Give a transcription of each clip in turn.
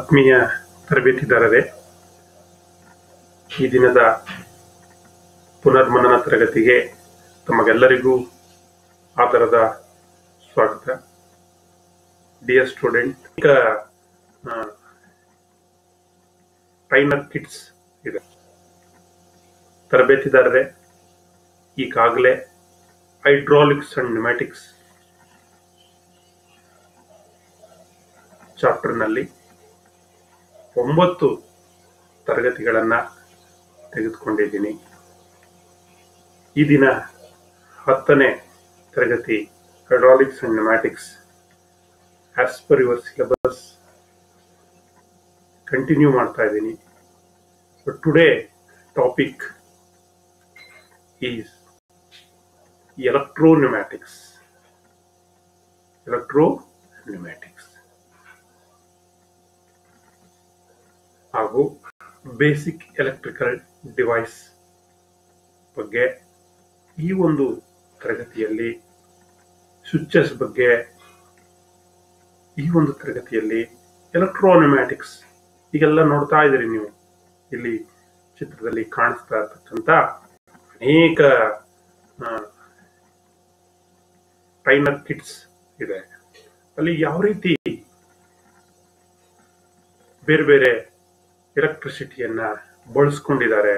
ಆತ್ಮೀಯ ತರಬೇತಿದಾರರೇ, ಈ ದಿನದ ಪುನರ್ಮನನ ತರಗತಿಗೆ ತಮಗೆಲ್ಲರಿಗೂ ಆದರದ ಸ್ವಾಗತ. ಡಿಯರ್ ಸ್ಟೂಡೆಂಟ್, ಈಗ ಟ್ರೈನರ್ ಕಿಟ್ಸ್ ಇದೆ. ತರಬೇತಿದಾರರೇ, ಈಗಾಗಲೇ ಹೈಡ್ರಾಲಿಕ್ಸ್ ಅಂಡ್ ನ್ಯೂಮ್ಯಾಟಿಕ್ಸ್ ಚಾಪ್ಟರ್ನಲ್ಲಿ 9 ತರಗತಿಗಳನ್ನು ತೆಗೆದುಕೊಂಡಿದ್ದೀನಿ. ಈ ದಿನ 10ನೇ ತರಗತಿ hydraulics and pneumatics as per your syllabus continue ಮಾಡ್ತಾ ಇದ್ದೀನಿ. So today topic is electropneumatics. ಹಾಗೂ ಬೇಸಿಕ್ ಎಲೆಕ್ಟ್ರಿಕಲ್ ಡಿವೈಸ್ ಬಗ್ಗೆ ಈ ಒಂದು ತರಗತಿಯಲ್ಲಿ, ಸ್ವಿಚಸ್ ಬಗ್ಗೆ ಈ ಒಂದು ತರಗತಿಯಲ್ಲಿ, ಎಲೆಕ್ಟ್ರೋನ್ಯೂಮ್ಯಾಟಿಕ್ಸ್ ಈಗೆಲ್ಲ ನೋಡ್ತಾ ಇದ್ದೀರಿ ನೀವು. ಇಲ್ಲಿ ಚಿತ್ರದಲ್ಲಿ ಕಾಣಿಸ್ತಾ ಇರ್ತಕ್ಕಂಥ ಅನೇಕ ಟ್ರೈನರ್ ಕಿಟ್ಸ್ ಇದೆ. ಅಲ್ಲಿ ಯಾವ ರೀತಿ ಬೇರೆ ಬೇರೆ ಎಲೆಕ್ಟ್ರಿಸಿಟಿಯನ್ನ ಬಳಸ್ಕೊಂಡಿದ್ದಾರೆ,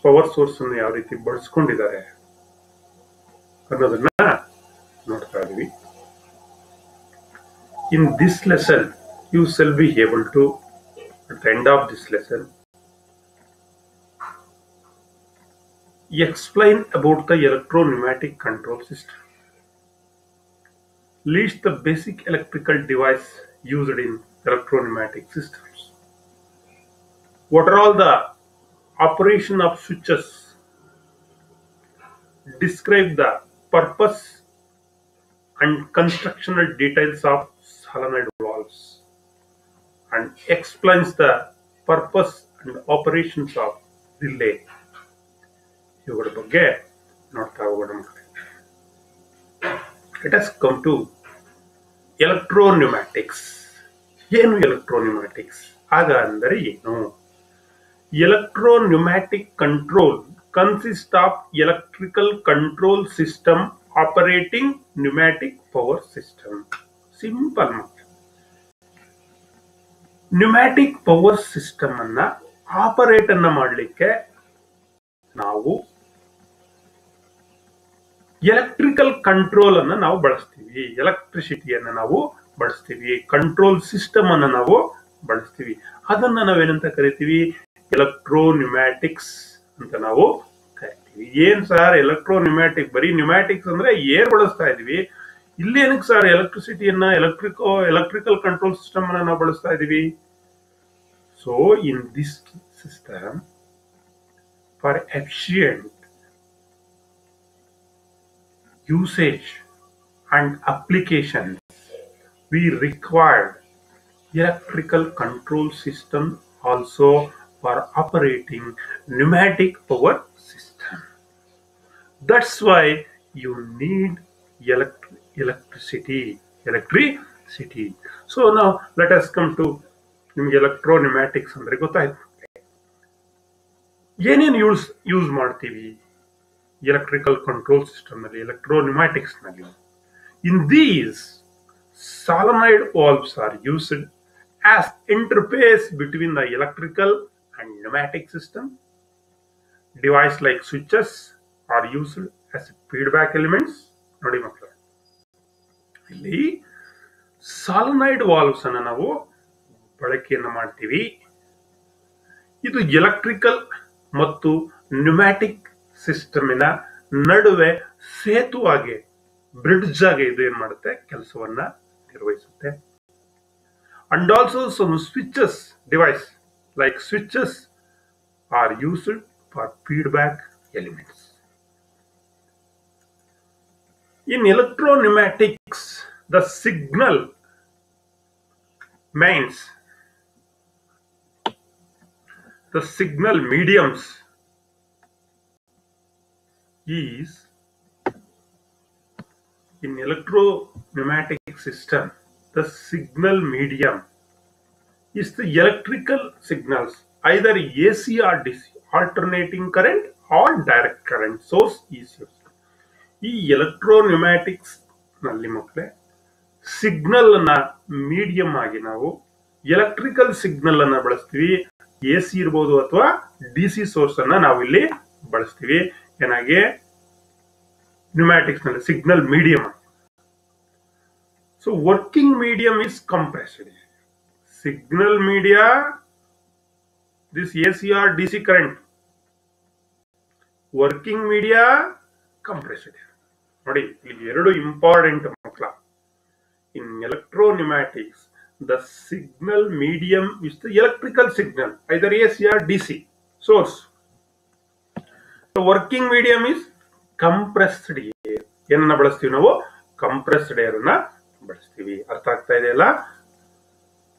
ಪವರ್ ಸೋರ್ಸ್ ಅನ್ನು ಯಾವ ರೀತಿ ಬಳಸ್ಕೊಂಡಿದ್ದಾರೆ ಅನ್ನೋದನ್ನ ನೋಡ್ತಾ ಇದೀವಿ. In this lesson you shall be able to, at the end of this lesson, explain about the electro-pneumatic control system. List the basic electrical device used in electro-pneumatic systems. What are all the operation of switches? Describe the purpose and constructional details of solenoid valves, and explains the purpose and operations of relay. ಇವುಗಳ ಬಗ್ಗೆ ನೋಡ್ತಾ ಹೋಗೋಣ. Let us come to ಎಲೆಕ್ಟ್ರೋನ್ಯೂಮ್ಯಾಟಿಕ್ಸ್. ಏನು ಎಲೆಕ್ಟ್ರೋನ್ಯೂಮ್ಯಾಟಿಕ್ಸ್? ಆಗ ಅಂದರೆ ಏನು? Electropneumatic control consist of electrical control system operating pneumatic power system. Simple. Pneumatic power system ಅನ್ನ operate ಅನ್ನ ಮಾಡಲಿಕ್ಕೆ ನಾವು ಎಲೆಕ್ಟ್ರಿಕಲ್ ಕಂಟ್ರೋಲ್ ಅನ್ನ ನಾವು ಬಳಸ್ತೀವಿ, ಎಲೆಕ್ಟ್ರಿಸಿಟಿಯನ್ನ ನಾವು ಬಳಸ್ತೀವಿ, ಕಂಟ್ರೋಲ್ ಸಿಸ್ಟಮ್ ಅನ್ನ ನಾವು ಬಳಸ್ತೀವಿ. ಅದನ್ನ ನಾವೇನಂತ ಕರಿತೀವಿ? ಎಲೆಕ್ಟ್ರೋನ್ಯೂಮ್ಯಾಟಿಕ್ಸ್ ಅಂತ ನಾವು ಕರಿತೀವಿ. ಏನ್ ಸರ್ ಎಲೆಕ್ಟ್ರೋನ್ಯೂಮ್ಯಾಟಿಕ್? ಬರೀ ನ್ಯೂಮ್ಯಾಟಿಕ್ಸ್ ಅಂದ್ರೆ ಏನ್ ಬಳಸ್ತಾ ಇದೀವಿ? ಇಲ್ಲೇನಕ್ಕೆ ಸರ್ ಎಲೆಕ್ಟ್ರಿಸಿಟಿಯನ್ನ ಎಲೆಕ್ಟ್ರಿಕಲ್ ಕಂಟ್ರೋಲ್ ಸಿಸ್ಟಮ್ ಅನ್ನ ನಾವು ಬಳಸ್ತಾ ಇದೀವಿ? So in this system, for efficient usage and applications, we required electrical control system also for operating pneumatic power system. That's why you need electricity. So now let us come to ನಿಮ್ಗೆ ಎಲೆಕ್ಟ್ರೋನ್ಯೂಮ್ಯಾಟಿಕ್ಸ್ ಅಂದ್ರೆ ಗೊತ್ತಾಯ್ತು. ಏನೇನು use ಮಾಡ್ತೀವಿ electrical control system ನಲ್ಲಿ, ಎಲೆಕ್ಟ್ರೋನ್ಯೂಮ್ಯಾಟಿಕ್ಸ್ ನಲ್ಲಿ? In these solenoid valves are used as interface between the electrical and pneumatic system. Device like switches are used as feedback elements. ನೋಡಿ ಮಕ್ಕಳೇ, ಇಲ್ಲಿ solenoid valves ಅನ್ನ ನಾವು ಬಳಕೆಯನ್ನ ಮಾಡ್ತೀವಿ. ಇದು ಎಲೆಕ್ಟ್ರಿಕಲ್ ಮತ್ತು ನ್ಯೂಮ್ಯಾಟಿಕ್ ಸಿಸ್ಟಮಿನ ನಡುವೆ ಸೇತುವಾಗಿ, ಬ್ರಿಡ್ಜ್ ಆಗಿ ಇದು ಏನ್ ಮಾಡುತ್ತೆ? ಕೆಲಸವನ್ನ ನಿರ್ವಹಿಸುತ್ತೆ. And also some switches device like switches are used for feedback elements. In electropneumatics the signal means the signal mediums is, in electro-pneumatic system, the signal medium is the electrical signals, either AC or DC, alternating current or direct current source is used. ಈ ಎಲೆಕ್ಟ್ರೋನ್ಯೂಮ್ಯಾಟಿಕ್ಸ್ ನಲ್ಲಿ ಮಕ್ಕಳೇ signal ಅನ್ನ medium ಆಗಿ ನಾವು electrical signal ಅನ್ನ ಬಳಸ್ತೀವಿ. AC ಇರಬಹುದು ಅಥವಾ ಡಿಸಿ ಸೋರ್ಸ್ ಅನ್ನ ನಾವು ಇಲ್ಲಿ ಬಳಸ್ತೀವಿ. ಏನಾಗಿ ನ್ಯೂಮ್ಯಾಟಿಕ್ಸ್ ನಲ್ಲಿ signal medium. So working medium is compressed. Signal media this AC or DC current. Working media compressed. ನೋಡಿ ಇಲ್ಲಿ ಎರಡು ಇಂಪಾರ್ಟೆಂಟ್ ಮಕ್ಕಳ. ಇನ್ ಎಲೆಕ್ಟ್ರೋನ್ಯೂಮ್ಯಾಟಿಕ್ಸ್ the signal medium is the electrical signal, either AC or DC source. The working medium is compressed air. ಏನನ್ನ ಬಳಸ್ತೀವಿ ನಾವು? Compressed air ಅನ್ನ ಬಳಸ್ತೀವಿ. ಅರ್ಥ ಆಗ್ತಾ ಇದೆಯಲ್ಲ?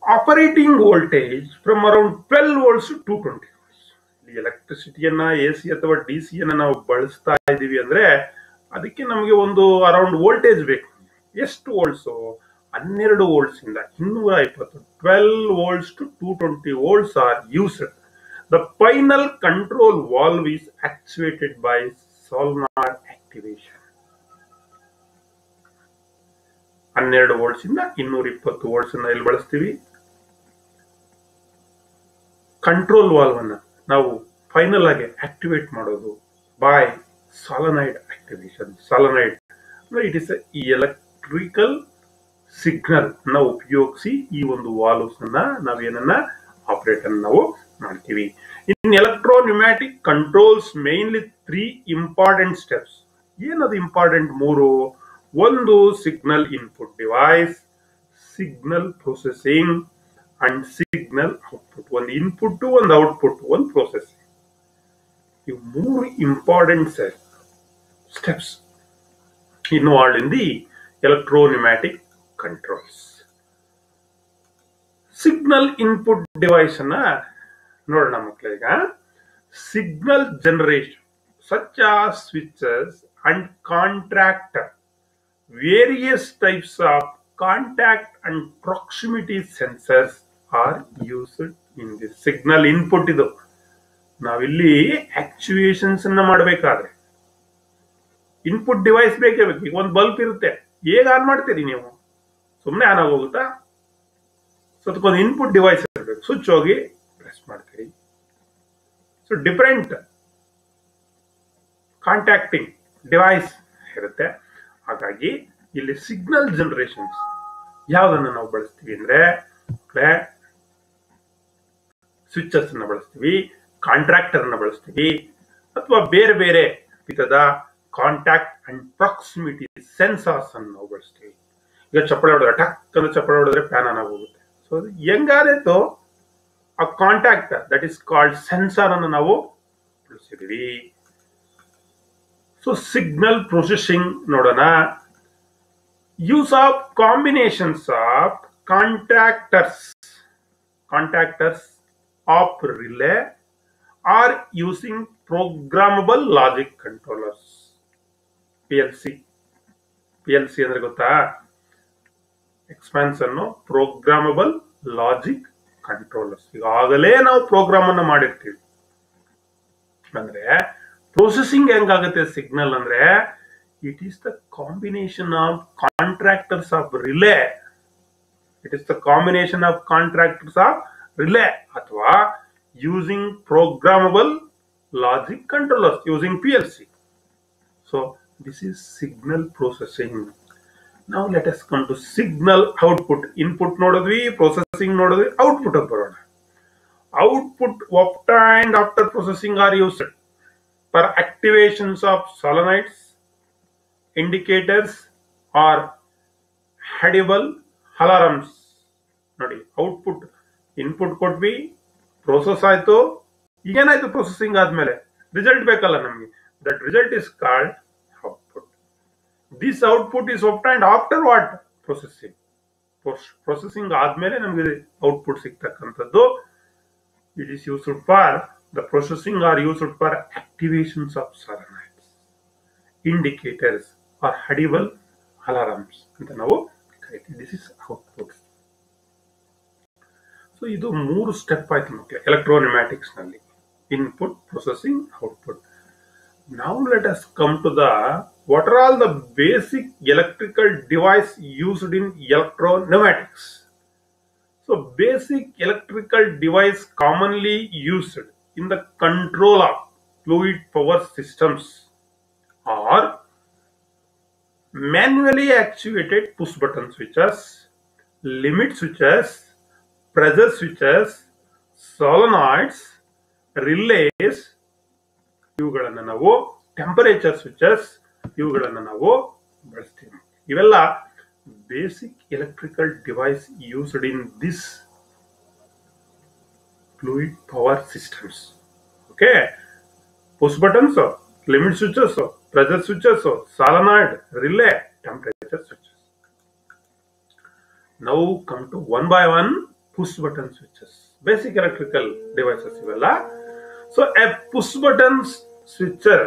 Operating voltage from around 12 volts to 220 volts. ಈ ಎಲೆಕ್ಟ್ರಿಸಿಟಿಯನ್ನ ಎಸಿ ಅಥವಾ ಡಿಸಿ ಅನ್ನ ನಾವು ಬಳಸ್ತಾ ಇದೀವಿ ಅಂದ್ರೆ ಅದಕ್ಕೆ ನಮಗೆ ಒಂದು ಅರೌಂಡ್ ವೋಲ್ಟೇಜ್ ಬೇಕು. ಎಷ್ಟು ವೋಲ್ಟ್ಸ್? 12 volts ಇಂದ 220, 12 volts to 220 volts are used. The final control valve is actuated by solenoid activation. 12 volts ಇಂದ 220 volts ಅನ್ನ ಇಲ್ಲಿ ಬಳಸ್ತೀವಿ. ಕಂಟ್ರೋಲ್ ವಾಲ್ವ್ ಅನ್ನ ನಾವು ಫೈನಲ್ ಆಗಿ ಆಕ್ಟಿವೇಟ್ ಮಾಡೋದು ಬೈ solenoid activation. solenoid ಅಂದ್ರೆ ಇಟ್ ಇಸ್ ಈ ಎಲೆಕ್ಟ್ರಿಕಲ್ ಸಿಗ್ನಲ್ ನ ಉಪಯೋಗಿಸಿ ಈ ಒಂದು ವಾಲ್ವ್ಸ್ ಅನ್ನ ನಾವೇನನ್ನ ಆಪರೇಟ್ ಅನ್ನು ನಾವು ಮಾಡ್ತೀವಿ. In electropneumatic controls mainly 3 important steps. ಏನದು ಇಂಪಾರ್ಟೆಂಟ್? 3. ಒಂದು signal input device, signal processing and signal output. ಒಂದು ಇನ್ಪುಟ್, ಒಂದು ಔಟ್ಪುಟ್, ಒಂದು ಪ್ರೊಸೆಸಿಂಗ್. ಇವು 3 important steps involved in the electropneumatic controls. Signal input device ಅನ್ನ ನೋಡೋಣ ಮಕ್ಕಳೀಗ. Signal generation such as switches and contactor. Various types of contact and proximity sensors are used in this signal input. ಇದು ನಾವಿಲ್ಲಿ ಆಕ್ಚುಯೇಷನ್ಸ್ ಅನ್ನ ಮಾಡಬೇಕಾದ್ರೆ input device ಬೇಕೇ ಬೇಕು. ಈಗ ಒಂದು ಬಲ್ಬ್ ಇರುತ್ತೆ, ಹೇಗೆ ಆನ್ ಮಾಡ್ತೀರಿ ನೀವು? ಸುಮ್ಮನೆ ಆನ್ ಆಗೋಗುತ್ತಾ? ಸೊ ಅದಕ್ಕೊಂದು ಇನ್ಪುಟ್ ಡಿವೈಸ್ ಇರಬೇಕು. ಸ್ವಿಚ್ ಹೋಗಿ ಪ್ರೆಸ್ ಮಾಡ್ತೀರಿ. ಸೊ ಡಿಫರೆಂಟ್ ಕಾಂಟ್ಯಾಕ್ಟಿಂಗ್ ಡಿವೈಸ್ ಇರುತ್ತೆ. ಹಾಗಾಗಿ ಇಲ್ಲಿ ಸಿಗ್ನಲ್ ಜನರೇಷನ್ಸ್ ಯಾವ್ದನ್ನ ನಾವು ಬಳಸ್ತೀವಿ ಅಂದ್ರೆ ಸ್ವಿಚಸ್ ಅನ್ನ ಬಳಸ್ತೀವಿ, ಕಾಂಟ್ರಾಕ್ಟರ್ ಅನ್ನ ಬಳಸ್ತೀವಿ, ಅಥವಾ ಬೇರೆ ಬೇರೆ ವಿಧದ ಕಾಂಟ್ಯಾಕ್ಟ್ ಅಂಡ್ ಪ್ರಾಕ್ಸಿಮಿಟಿ ಸೆನ್ಸಾರ್ಸ್ ಅನ್ನು ನಾವು ಬಳಸ್ತೀವಿ. ಈಗ ಚಪ್ಪಳೆ ಹೊಡೆದ್ರೆ ಟಕ್ ಅಂತ ಚಪ್ಪಳೆ ಹೊಡೆದ್ರೆ ಫ್ಯಾನ್ ಆನ್ ಆಗೋಗುತ್ತೆ. ಸೊ ಅದು ಹೆಂಗಾದೈತೋ ಆ contact that is called sensor ಅನ್ನು ನಾವು ಬಳಸಿದೀವಿ. ಸೊ ಸಿಗ್ನಲ್ ಪ್ರೊಸೆಸಿಂಗ್ ನೋಡೋಣ. Use of combinations of contactors of relay or using programmable logic controllers. PLC ಅಂದ್ರೆ ಗೊತ್ತಾ? Expansion programmable logic controllers. ಈಗಾಗಲೇ ನಾವು ಪ್ರೋಗ್ರಾಮ್ ಅನ್ನ ಮಾಡಿರ್ತೀವಿ. ಅಂದ್ರೆ ಪ್ರೊಸೆಸಿಂಗ್ ಹೆಂಗಾಗುತ್ತೆ ಸಿಗ್ನಲ್ ಅಂದ್ರೆ it is the combination of contractors of relay. It is the combination of contractors of relay ಅಥವಾ using programmable logic controllers using PLC. So this is signal processing. Now let us come to signal output. Input ನೋಡಿದ್ವಿ, processing ನೋಡಿದ್ವಿ, output ಅಂತ ಬರೋಣ. Output obtained after processing are used for activations of solenoids, indicators or audible alarms. ನೋಡಿ output input ಕೊಟ್ವಿ, process ಆಯ್ತು. ಈಗೇನಾಯ್ತು? Processing ಆದ್ಮೇಲೆ result ಬೇಕಲ್ಲ ನಮ್ಗೆ. That result is called output. This output is obtained after what? Processing. Processing ಆದ್ಮೇಲೆ ನಮಗೆ output ಸಿಗ್ತಕ್ಕಂಥದ್ದು. It is used for the processing are used for activations of solenoids, indicators or audible alarms ಅಂತ ನಾವು ಕರಿತೀವಿ. This is output. So so ಇದು 3 step ಆಯ್ತು ಮಕ್ಕಳೇ ಎಲೆಕ್ಟ್ರೋನ್ಯೂಮ್ಯಾಟಿಕ್ಸ್ ನಲ್ಲಿ. Input, processing, output. Now let us come to the what are all the basic electrical device used in electropneumatics. So basic electrical device commonly used in the control of fluid power systems are manually actuated push button switches, limit switches, pressure switches, solenoids, relays, ಇವುಗಳನ್ನು ನಾವು temperature switches ಇವುಗಳನ್ನು ನಾವು ಬಳಸ್ತೀವಿ. ಇವೆಲ್ಲ basic electrical device used in this fluid power systems. Okay, push buttons, limit switches, pressure switches, solenoid, relay, temperature switches. Now come to one by one push button switches. Basic electrical devices ಇವೆಲ್ಲ. So a push button switcher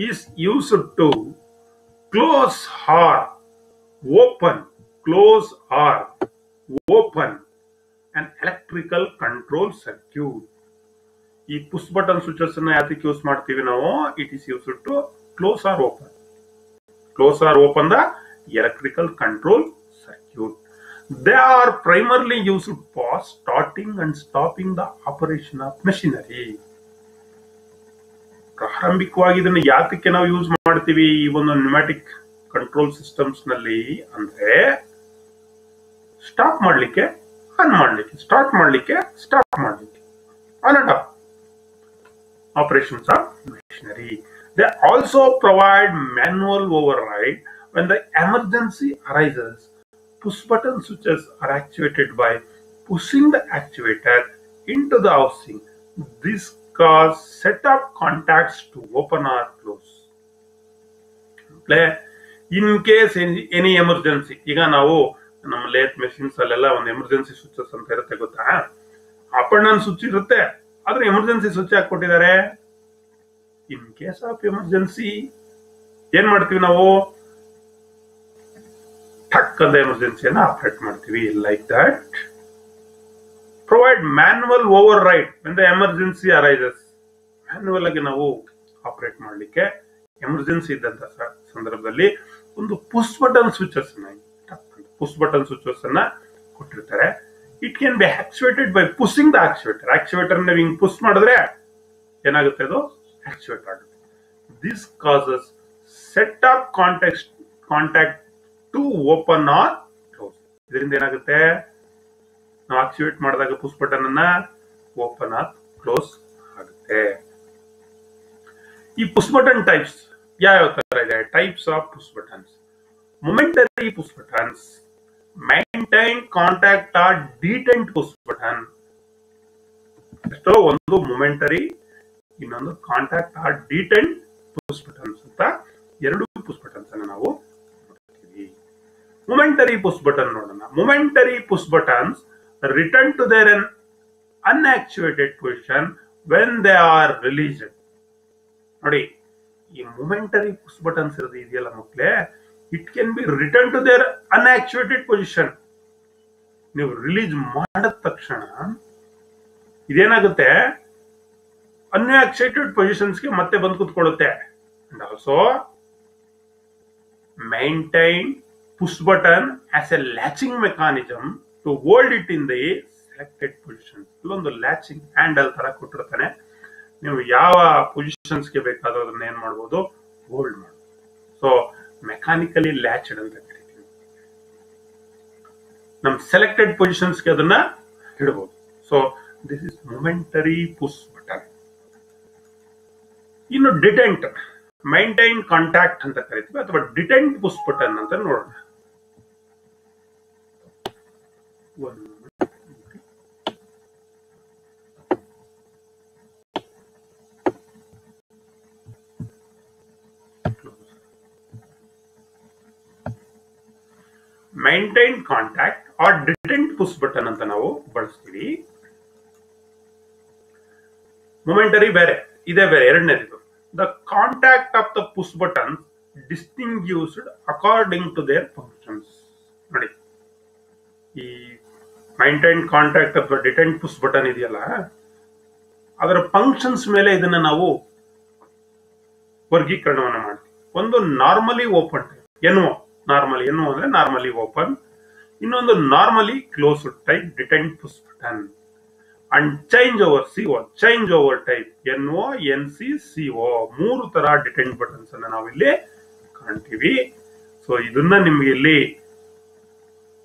is used to close or open an electrical control circuit. ಈ push button switches ಅನ್ನ ಯಾಕೆ use ಮಾಡ್ತೀವಿ ನಾವು? It is used to close or open the electrical control circuit. They are primarily used for starting and stopping the operation of machinery. ಪ್ರಾರಂಭಿಕವಾಗಿ ಇದನ್ನ ಯಾತಕ್ಕೆ ನಾವು use ಮಾಡ್ತೀವಿ ಈ ಒಂದು ನ್ಯೂಮ್ಯಾಟಿಕ್ ಕಂಟ್ರೋಲ್ ಸಿಸ್ಟಮ್ಸ್ ನಲ್ಲಿ ಅಂದ್ರೆ ಸ್ಟಾಪ್ ಮಾಡ್ಲಿಕ್ಕೆ, ಆನ್ ಮಾಡ್ಲಿಕ್ಕೆ, ಸ್ಟಾರ್ಟ್ ಮಾಡ್ಲಿಕ್ಕೆ, ಸ್ಟಾಪ್ ಮಾಡ್ಲಿಕ್ಕೆ, on and of operations of machinery. They also provide manual override when the emergency arises. Push button switches are actuated by pushing the actuator into the housing. This cause set of contacts to open or close. In case any emergency, ಈಗ ನಾವು ನಮ್ಮ lathe machines ಅಲ್ಲೆಲ್ಲ ಒಂದು emergency switches ಅಂತ ಇರುತ್ತೆ ಗೊತ್ತಾ? Up and down switch ಇರುತ್ತೆ, ಆದ್ರೆ ಎಮರ್ಜೆನ್ಸಿ ಸ್ವಿಚ್ ಹಾಕೊಟ್ಟಿದ್ದಾರೆ. ಇನ್ ಕೇಸ್ ಆಫ್ ಎಮರ್ಜೆನ್ಸಿ ಏನ್ ಮಾಡ್ತೀವಿ ನಾವು? ಟಕ್ ಅಂತ ಎಮರ್ಜೆನ್ಸಿಯನ್ನ ಆಪರೇಟ್ ಮಾಡ್ತೀವಿ. Like that provide manual override when the emergency arises. Manual ಆಗಿ ನಾವು ಆಪರೇಟ್ ಮಾಡ್ಲಿಕ್ಕೆ ಎಮರ್ಜೆನ್ಸಿ ಇದ್ದಂತ ಸಂದರ್ಭದಲ್ಲಿ ಒಂದು ಪುಷ್ ಬಟನ್ ಸ್ವಿಚಸ್ ಅನ್ನ ಕೊಟ್ಟಿರ್ತಾರೆ. It can B actuated by pushing the ಆಕ್ಚುಯೇಟರ್. ಆಕ್ಚುಯೇಟರ್ ನೀವು ಪುಷ್ ಮಾಡಿದ್ರೆ ಏನಾಗುತ್ತೆ? ಅದು ಆಕ್ಚುಯೇಟ್ ಆಗುತ್ತೆ. This causes set of contact to open R close. ಇದರಿಂದ ಏನಾಗುತ್ತೆ? ನಾವು ಆಕ್ಟಿವೇಟ್ ಮಾಡಿದಾಗ ಪುಷ್ ಬಟನ್ ಅನ್ನ ಓಪನ್ ಆರ್ ಕ್ಲೋಸ್ ಆಗುತ್ತೆ. ಈ ಪುಷ್ ಬಟನ್ ಟೈಪ್ಸ್ ಯಾವ ತರ ಇದೆ? Types of push buttons: momentary push buttons, maintain contact or detent push button. ಎಷ್ಟೋ ಒಂದು ಮೊಮೆಂಟರಿ, ಇನ್ನೊಂದು contact or detent push buttons ಅಂತ ಎರಡು ಪುಷ್ ಬಟನ್ಸ್ ಅನ್ನು ನಾವು ನೋಡ್ತೀವಿ. ಮೊಮೆಂಟರಿ ಪುಷ್ ಬಟನ್ ನೋಡೋಣ. Momentary push buttons return to their unactuated position when they are released. ನೋಡಿ, ಈ ಮೊಮೆಂಟರಿ ಪುಷ್ ಬಟನ್ಸ್ ಇದೆಯಲ್ಲ ಮಕ್ಕಳೇ, it can be return to their unactuated position. ನೀವು ರಿಲೀಸ್ ಮಾಡಿದ ತಕ್ಷಣ ಇದೇನಾಗುತ್ತೆ? ಅನ್ಆಕ್ಚುಯೇಟೆಡ್ ಪೊಸಿಷನ್ಸ್ಗೆ ಮತ್ತೆ ಬಂದು ಕೂತ್ಕೊಳ್ಳುತ್ತೆ. And also maintain push button as a latching mechanism to hold it in the selected position. ಇಲ್ಲೊಂದು ಲ್ಯಾಚಿಂಗ್ ಹ್ಯಾಂಡಲ್ ತರ ಕೊಟ್ಟಿರ್ತಾನೆ. ನೀವು ಯಾವ ಪೊಸಿಷನ್ಸ್ಗೆ ಬೇಕಾದ್ರೂ ಅದನ್ನ ಏನ್ ಮಾಡ್ಬೋದು? ಹೋಲ್ಡ್ ಮಾಡ್ಬೋದು. ಸೊ ಮೆಕ್ಯಾನಿಕಲಿ ಲ್ಯಾಚ್ಡ್ ಅಂತ ಕರಿತೀವಿ. ನಮ್ ಸೆಲೆಕ್ಟೆಡ್ ಪೊಸಿಷನ್ಸ್ಗೆ ಅದನ್ನ ಇಡಬಹುದು. So this is momentary push button. ಇನ್ನು ಡಿಟೆಂಟ್, ಮೈಂಟೈನ್ ಕಾಂಟ್ಯಾಕ್ಟ್ ಅಂತ ಕರಿತೀವಿ, ಅಥವಾ ಡಿಟೆಂಟ್ ಪುಷ್ ಬಟನ್ ಅಂತ ನೋಡೋಣ. Maintain contact or detent push button ಅಂತ ನಾವು ಬಳಸ್ತೀವಿ. ಮೊಮೆಂಟರಿ ಬೇರೆ, ಇದೇ ಬೇರೆ, ಎರಡನೇದು. The contact of the push button distinguished according to their functions. ನೋಡಿ, ಈ ಮೈಂಟೈನ್ ಕಾಂಟ್ಯಾಕ್ಟ್ ಅಥವಾ ಡಿಟೆಂಟ್ ಪುಷ್ ಬಟನ್ ಇದೆಯಲ್ಲ, ಅದರ ಫಂಕ್ಷನ್ಸ್ ಮೇಲೆ ಇದನ್ನ ನಾವು ವರ್ಗೀಕರಣವನ್ನ ಮಾಡ್ತೀವಿ. ಒಂದು normally open type NO, normally NO ಅಂದ್ರೆ ನಾರ್ಮಲಿ ಓಪನ್. ಇನ್ನೊಂದು normally closed type detent push button. And change over CO, change over type NO, NC, CO, 3 ತರ ಡಿಟೆಂಟ್ ಬಟನ್ಸ್ ಅನ್ನ ನಾವಿಲ್ಲಿ ಕಾಣ್ತೀವಿ. ಸೊ ಇದನ್ನ ನಿಮ್ಗೆ ಇಲ್ಲಿ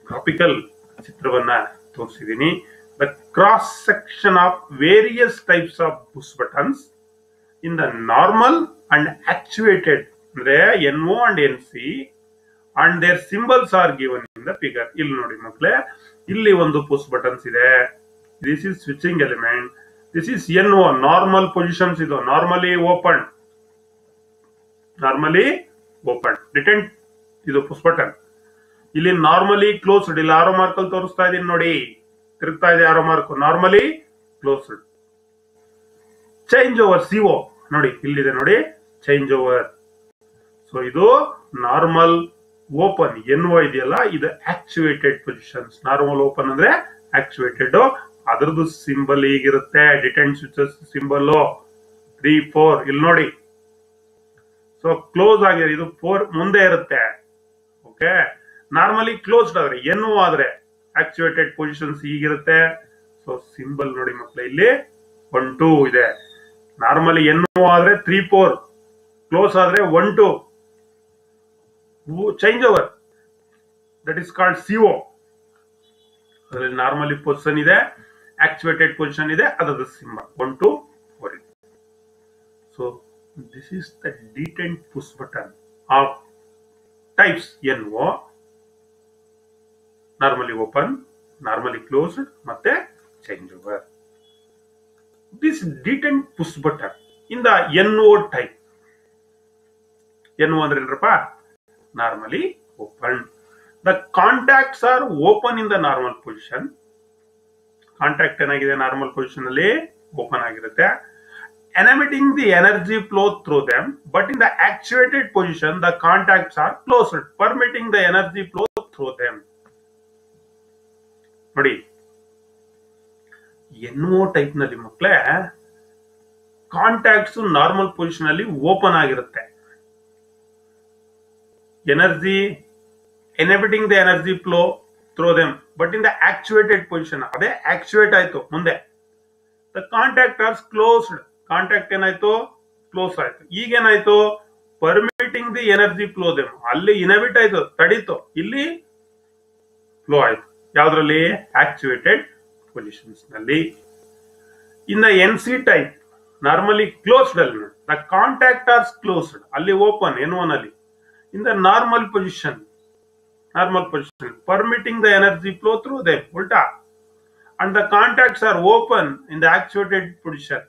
ಗ್ರಾಫಿಕಲ್ ಚಿತ್ರವನ್ನ ತೋರಿಸಿದೀನಿ. The cross section of various types of push buttons in the normal and actuated ಅಂದ್ರೆ NO and NC and their symbols are given in the figure. ಇಲ್ಲಿ ನೋಡಿ ಮಕ್ಕಳೇ, ಇಲ್ಲಿ ಒಂದು ಪುಷ್ ಬಟನ್ಸ್ ಇದೆ. This is switching element. This is NO, normal positions ಇದು, normally open, normally open. Detent ಇದು push button. ಇಲ್ಲಿ ನಾರ್ಮಲಿ ಕ್ಲೋಸ್ಡ್, ಇಲ್ಲಿ ಆರೋ ಮಾರ್ಕ್ ಅಲ್ಲಿ ತೋರಿಸ್ತಾ ಇದೀನಿ ನೋಡಿ, ತಿರುಗ್ತಾ ಇದೆ arrow mark, normally closed. Change over CO ನೋಡಿ, ಇಲ್ಲಿದೆ ನೋಡಿ ಚೇಂಜ್ ಓವರ್. ಸೊ ಇದು ನಾರ್ಮಲ್ ಓಪನ್ ಎನ್ಒ ಇದೆಯಲ್ಲ, ಇದು ಆಕ್ಚುಯೇಟೆಡ್ ಪೊಸಿಷನ್ಸ್. ನಾರ್ಮಲ್ ಓಪನ್ ಅಂದ್ರೆ ಆಕ್ಚುಯೇಟೆಡ್, ಅದರದ್ದು ಸಿಂಬಲ್ ಹೀಗಿರುತ್ತೆ, ಡಿಟೆಂಟ್ ಸ್ವಿಚಸ್ ಸಿಂಬಲ್ 3, 4 ಇಲ್ಲಿ ನೋಡಿ. ಸೊ ಕ್ಲೋಸ್ ಆಗಿದೆ, ಇದು 4 ಮುಂದೆ ಇರುತ್ತೆ. ಓಕೆ, ನಾರ್ಮಲಿ ಕ್ಲೋಸ್ಡ್ ಆದ್ರೆ ಎನ್ಒ ಆದ್ರೆ ಆಕ್ಚುಯೇಟೆಡ್ ಪೊಸಿಷನ್ಸ್ ಹೀಗಿರುತ್ತೆ. ಸೊ ಸಿಂಬಲ್ ನೋಡಿ ಮಕ್ಕಳೇ, ಇಲ್ಲಿ 1, 2 ಇದೆ. ನಾರ್ಮಲಿ ಎನ್ಒ ಆದ್ರೆ 3, 4, ಕ್ಲೋಸ್ ಆದ್ರೆ 1, 2. Change over that is called CO. ಅದರಲ್ಲಿ ನಾರ್ಮಲಿ ಪೊಸಿಷನ್ ಇದೆ, ಆಕ್ಚುಯೇಟೆಡ್ ಪೊಸಿಷನ್ ಇದೆ, ಅದರ ಸಿಂಬಲ್ 1, 2, 4 ಇದೆ. So this is the detent push button of types NO, normally open, normally closed ಮತ್ತೆ change over. This detent push button in the NO type. NO ಅಂದ್ರೆ ಏನಪ್ಪ? Normally open. The contacts are open in the normal position. Contact ಏನಾಗಿದೆ, normal position ಅಲ್ಲಿ open ಆಗಿರುತ್ತೆ. Emitting the energy flow through them, but in the actuated position the contacts are closed, permitting the energy flow through them. ನೋಡಿ, NO type ನಲ್ಲಿ ಮಕ್ಕಳೇ contacts normal position ಅಲ್ಲಿ open ಆಗಿರುತ್ತೆ. Energy inhibiting the energy flow through them, but in the actuated position ಅದೇ actuate ಆಯ್ತು ಮುಂದೆ. The contact are closed, contact ಏನಾಯ್ತು, close ಆಯ್ತು. ಈಗೇನಾಯ್ತು, permitting the energy flow them, ಅಲ್ಲಿ ಇನಬಿಟ್ ಆಯ್ತು, ತಡೀತು, ಇಲ್ಲಿ ಫ್ಲೋ ಆಯ್ತು. ಯಾವ್ದ್ರಲ್ಲಿ? ಆಕ್ಚುಯೇಟೆಡ್ ಪೊಸಿಷನ್ಸ್ ನಲ್ಲಿ. In the N C type normally closed ಅಲ್ಲಿ ದ ಕಾಂಟ್ಯಾಕ್ಟ್ ಆರ್ ಕ್ಲೋಸ್ಡ್, ಅಲ್ಲಿ ಓಪನ್ ಎನ್ ಒನ್ ಅಲ್ಲಿ. ಇನ್ the normal position permitting the energy flow through them, ulta. And the contacts are open in the actuated position,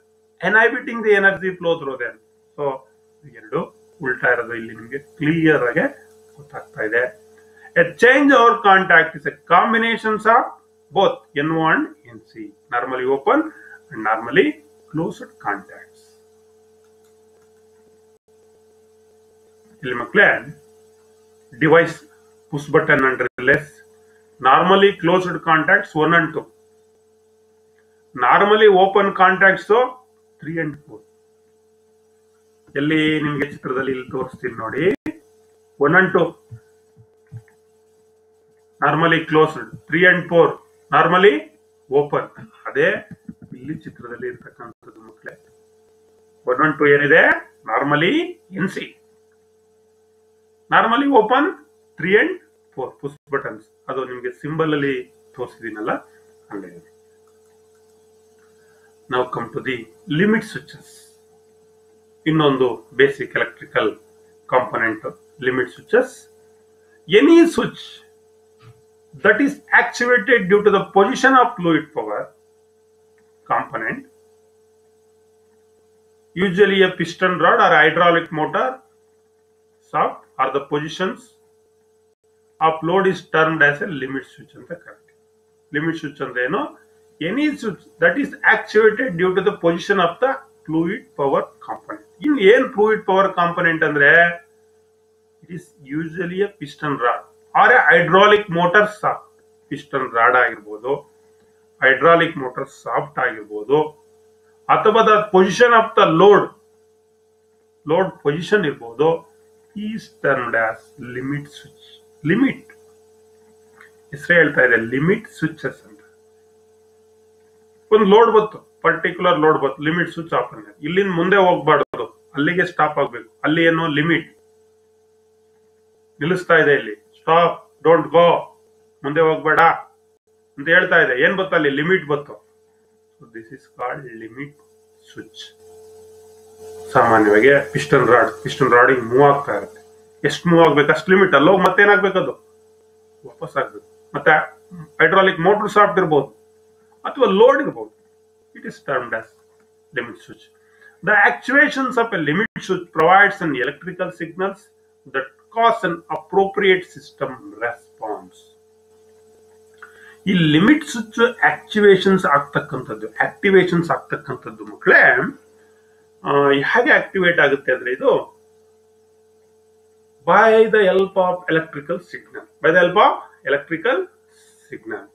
inhibiting the energy flow through them. So ಎರಡು ಉಲ್ಟಾ ಇರೋದು ಇಲ್ಲಿ ನಿಮಗೆ clear ಆಗಿ ಗೊತ್ತಾಗ್ತಾ ಇದೆ. A change over contact is a combinations of both NO and NC, normally open and normally closed contacts. ಇಲ್ಲಿ ಮಕ್ಕಳೇ device push button and relays, normally closed contacts 1 and 2, normally open contacts 3 and 4. ಎಲ್ಲಿ ನಿಮಗೆ ಚಿತ್ರದಲ್ಲಿ ಇಲ್ಲಿ ತೋರಿಸ್ತೀನಿ ನೋಡಿ, 1 and 2 normally closed, 3 and 4 normally open. ಅದೇ ಇಲ್ಲಿ ಚಿತ್ರದಲ್ಲಿ ಇರ್ತಕ್ಕಂಥದ್ದು ಮಕ್ಕಳೇ. 1 and 2 ಏನಿದೆ, normally NC, normally open 3 and 4 push buttons. ಅದು ನಿಮಗೆ ಸಿಂಬಲ್ ಅಲ್ಲಿ ತೋರಿಸಿದೀನಲ್ಲ ಹಂಗೆ. ನಾವು come to the limit switches. ಇನ್ನೊಂದು basic electrical component limit switches. Any switch that is actuated due to the position of fluid power component, usually a piston rod or hydraulic motor shaft, or the positions of load is termed as a limit switch anta karate. Limit switch andre eno, any switch that is actuated due to the position of the fluid power component. In ಏನು fluid power component andre, it is usually a piston rod or a hydraulic motor shaft. Piston rod ಆಗಿರ್ಬೋದು, hydraulic motor shaft ಆಗಿರ್ಬೋದು, ಅಥವಾ the position of the load position ಇರ್ಬೋದು, is termed as limit switch. Limit ಹೆಸರೇ ಹೇಳ್ತಾ ಇದೆ, limit switches ಅಂತ. ಒಂದು load ಬಂತು, ಪರ್ಟಿಕ್ಯುಲರ್ ಲೋಡ್ ಬಂತು, ಲಿಮಿಟ್ ಸ್ವಿಚ್ ಆಫ್ ಅಂದ್ರೆ ಇಲ್ಲಿಂದ ಮುಂದೆ ಹೋಗ್ಬಾರ್ದು, ಅಲ್ಲಿಗೆ ಸ್ಟಾಪ್ ಆಗ್ಬೇಕು. ಅಲ್ಲಿ ಏನೋ ಲಿಮಿಟ್ ನಿಲ್ಲಿಸ್ತಾ ಇದೆ, ಇಲ್ಲಿ ಸ್ಟಾಪ್, ಡೋಂಟ್ ಗೋ, ಮುಂದೆ ಹೋಗ್ಬೇಡ ಅಂತ ಹೇಳ್ತಾ ಇದೆ. ಏನ್ ಬತ್ತು ಅಲ್ಲಿ? ಲಿಮಿಟ್ ಬತ್ತು. This is called limit switch. ಸಾಮಾನ್ಯವಾಗಿ ಪಿಸ್ಟನ್ ರಾಡಿಂಗ್ ಮೂವ್ ಆಗ್ತಾ ಇರುತ್ತೆ. ಎಷ್ಟು ಮೂವ್ ಆಗ್ಬೇಕು ಅಷ್ಟು ಲಿಮಿಟ್. ಅಲ್ಲೋಗಿ ಮತ್ತೇನಾಗ್ಬೇಕು, ಅದು ವಾಪಸ್ ಆಗ್ಬೇಕು. ಮತ್ತೆ ಹೈಡ್ರಾಲಿಕ್ ಮೋಟರ್ ಸಾಫ್ಟ್ ಇರ್ಬೋದು ಅಥವಾ ಲೋಡ್ ಇರ್ಬೋದು. It is termed as limit switch. The actuations of a limit switch provides an electrical signals that cause an appropriate system response. ಈ ಲಿಮಿಟ್ ಸ್ವಿಚ್ ಆಕ್ಟಿವೇಶನ್ಸ್ ಆಗ್ತಕ್ಕಂಥದ್ದು ಮಕ್ಕಳೇ ಹೇಗೆ ಆಕ್ಟಿವೇಟ್ ಆಗುತ್ತೆ ಅಂದ್ರೆ, ಇದು by the help of electrical signal.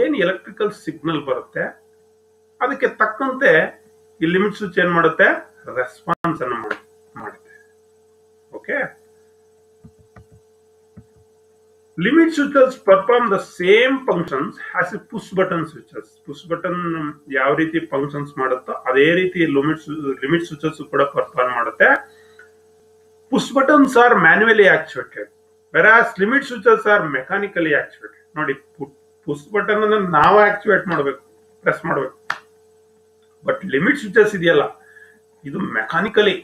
ಏನ್ electrical signal ಬರುತ್ತೆ ಅದಕ್ಕೆ ತಕ್ಕಂತೆ ಈ ಲಿಮಿಟ್ ಸ್ವಿಚ್ ಏನ್ ಮಾಡುತ್ತೆ? ರೆಸ್ಪಾನ್ಸ್ ಅನ್ನು ಮಾಡುತ್ತೆ. Okay, limit switches perform the same functions as a push button switches. Push button ಯಾವ ರೀತಿ ಫಂಕ್ಷನ್ಸ್ ಮಾಡುತ್ತೋ ಅದೇ ರೀತಿ ಲಿಮಿಟ್ ಸ್ವಿಚಸ್ ಕೂಡ ಪರ್ಫಾರ್ಮ್ ಮಾಡುತ್ತೆ. Push buttons are manually activated, whereas limit switches are mechanically activated. ನೋಡಿ, ಪುಷ್ ಬಟನ್ ಅನ್ನು ನಾವು ಆಕ್ಟಿವೇಟ್ ಮಾಡಬೇಕು, ಪ್ರೆಸ್ ಮಾಡಬೇಕು. ಬಟ್ ಲಿಮಿಟ್ ಸ್ವಿಚಸ್ ಇದೆಯಲ್ಲ, ಇದು ಮೆಕ್ಯಾನಿಕಲಿ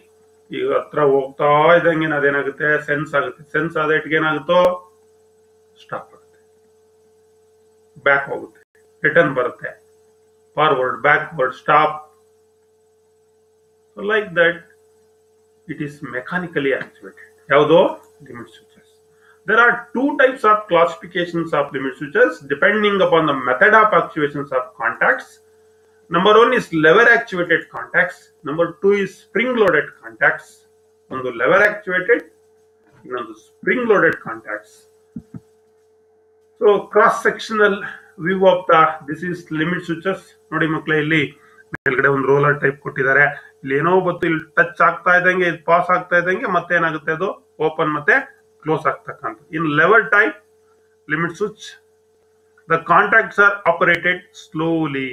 ಈಗ ಹತ್ರ ಹೋಗ್ತಾ ಇದ್ದಂಗೆ ಅದೇನಾಗುತ್ತೆ? ಸೆನ್ಸ್ ಆಗುತ್ತೆ. ಸೆನ್ಸ್ ಆದ ಇಟ್ಗೆ ಏನಾಗುತ್ತೋ ಸ್ಟಾಪ್ ಆಗುತ್ತೆ, ಬ್ಯಾಕ್ ಹೋಗುತ್ತೆ, ರಿಟರ್ನ್ ಬರುತ್ತೆ, forward, backward, stop. Like that it is mechanically activated. ಯಾವುದೋ limit switches. There are two types of classifications of limit switches depending upon the method of actuations of contacts. Number one is lever actuated contacts. Number two is spring loaded contacts. One lever actuated, another spring loaded contacts. So cross sectional view of this is limit switches. ನೋಡಿ ಮಕ್ಕಳೇ, ಇಲ್ಲಿ ಮೇಲ್ಗಡೆ ಒಂದು roller type ಕೊಟ್ಟಿದ್ದಾರೆ. ಇಲ್ಲಿ ಏನೋ ಗೊತ್ತು, ಇಲ್ಲಿ ಟಚ್ ಆಗ್ತಾ ಇದ್ದಂಗೆ, ಇದು ಪಾಸ್ ಆಗ್ತಾ ಇದ್ದಂಗೆ ಮತ್ತೆ ಏನಾಗುತ್ತೆ, ಅದು ಓಪನ್ ಮತ್ತೆ ಕ್ಲೋಸ್ ಆಗ್ತಕ್ಕಂಥ. In lever type limit switch the contacts are operated slowly.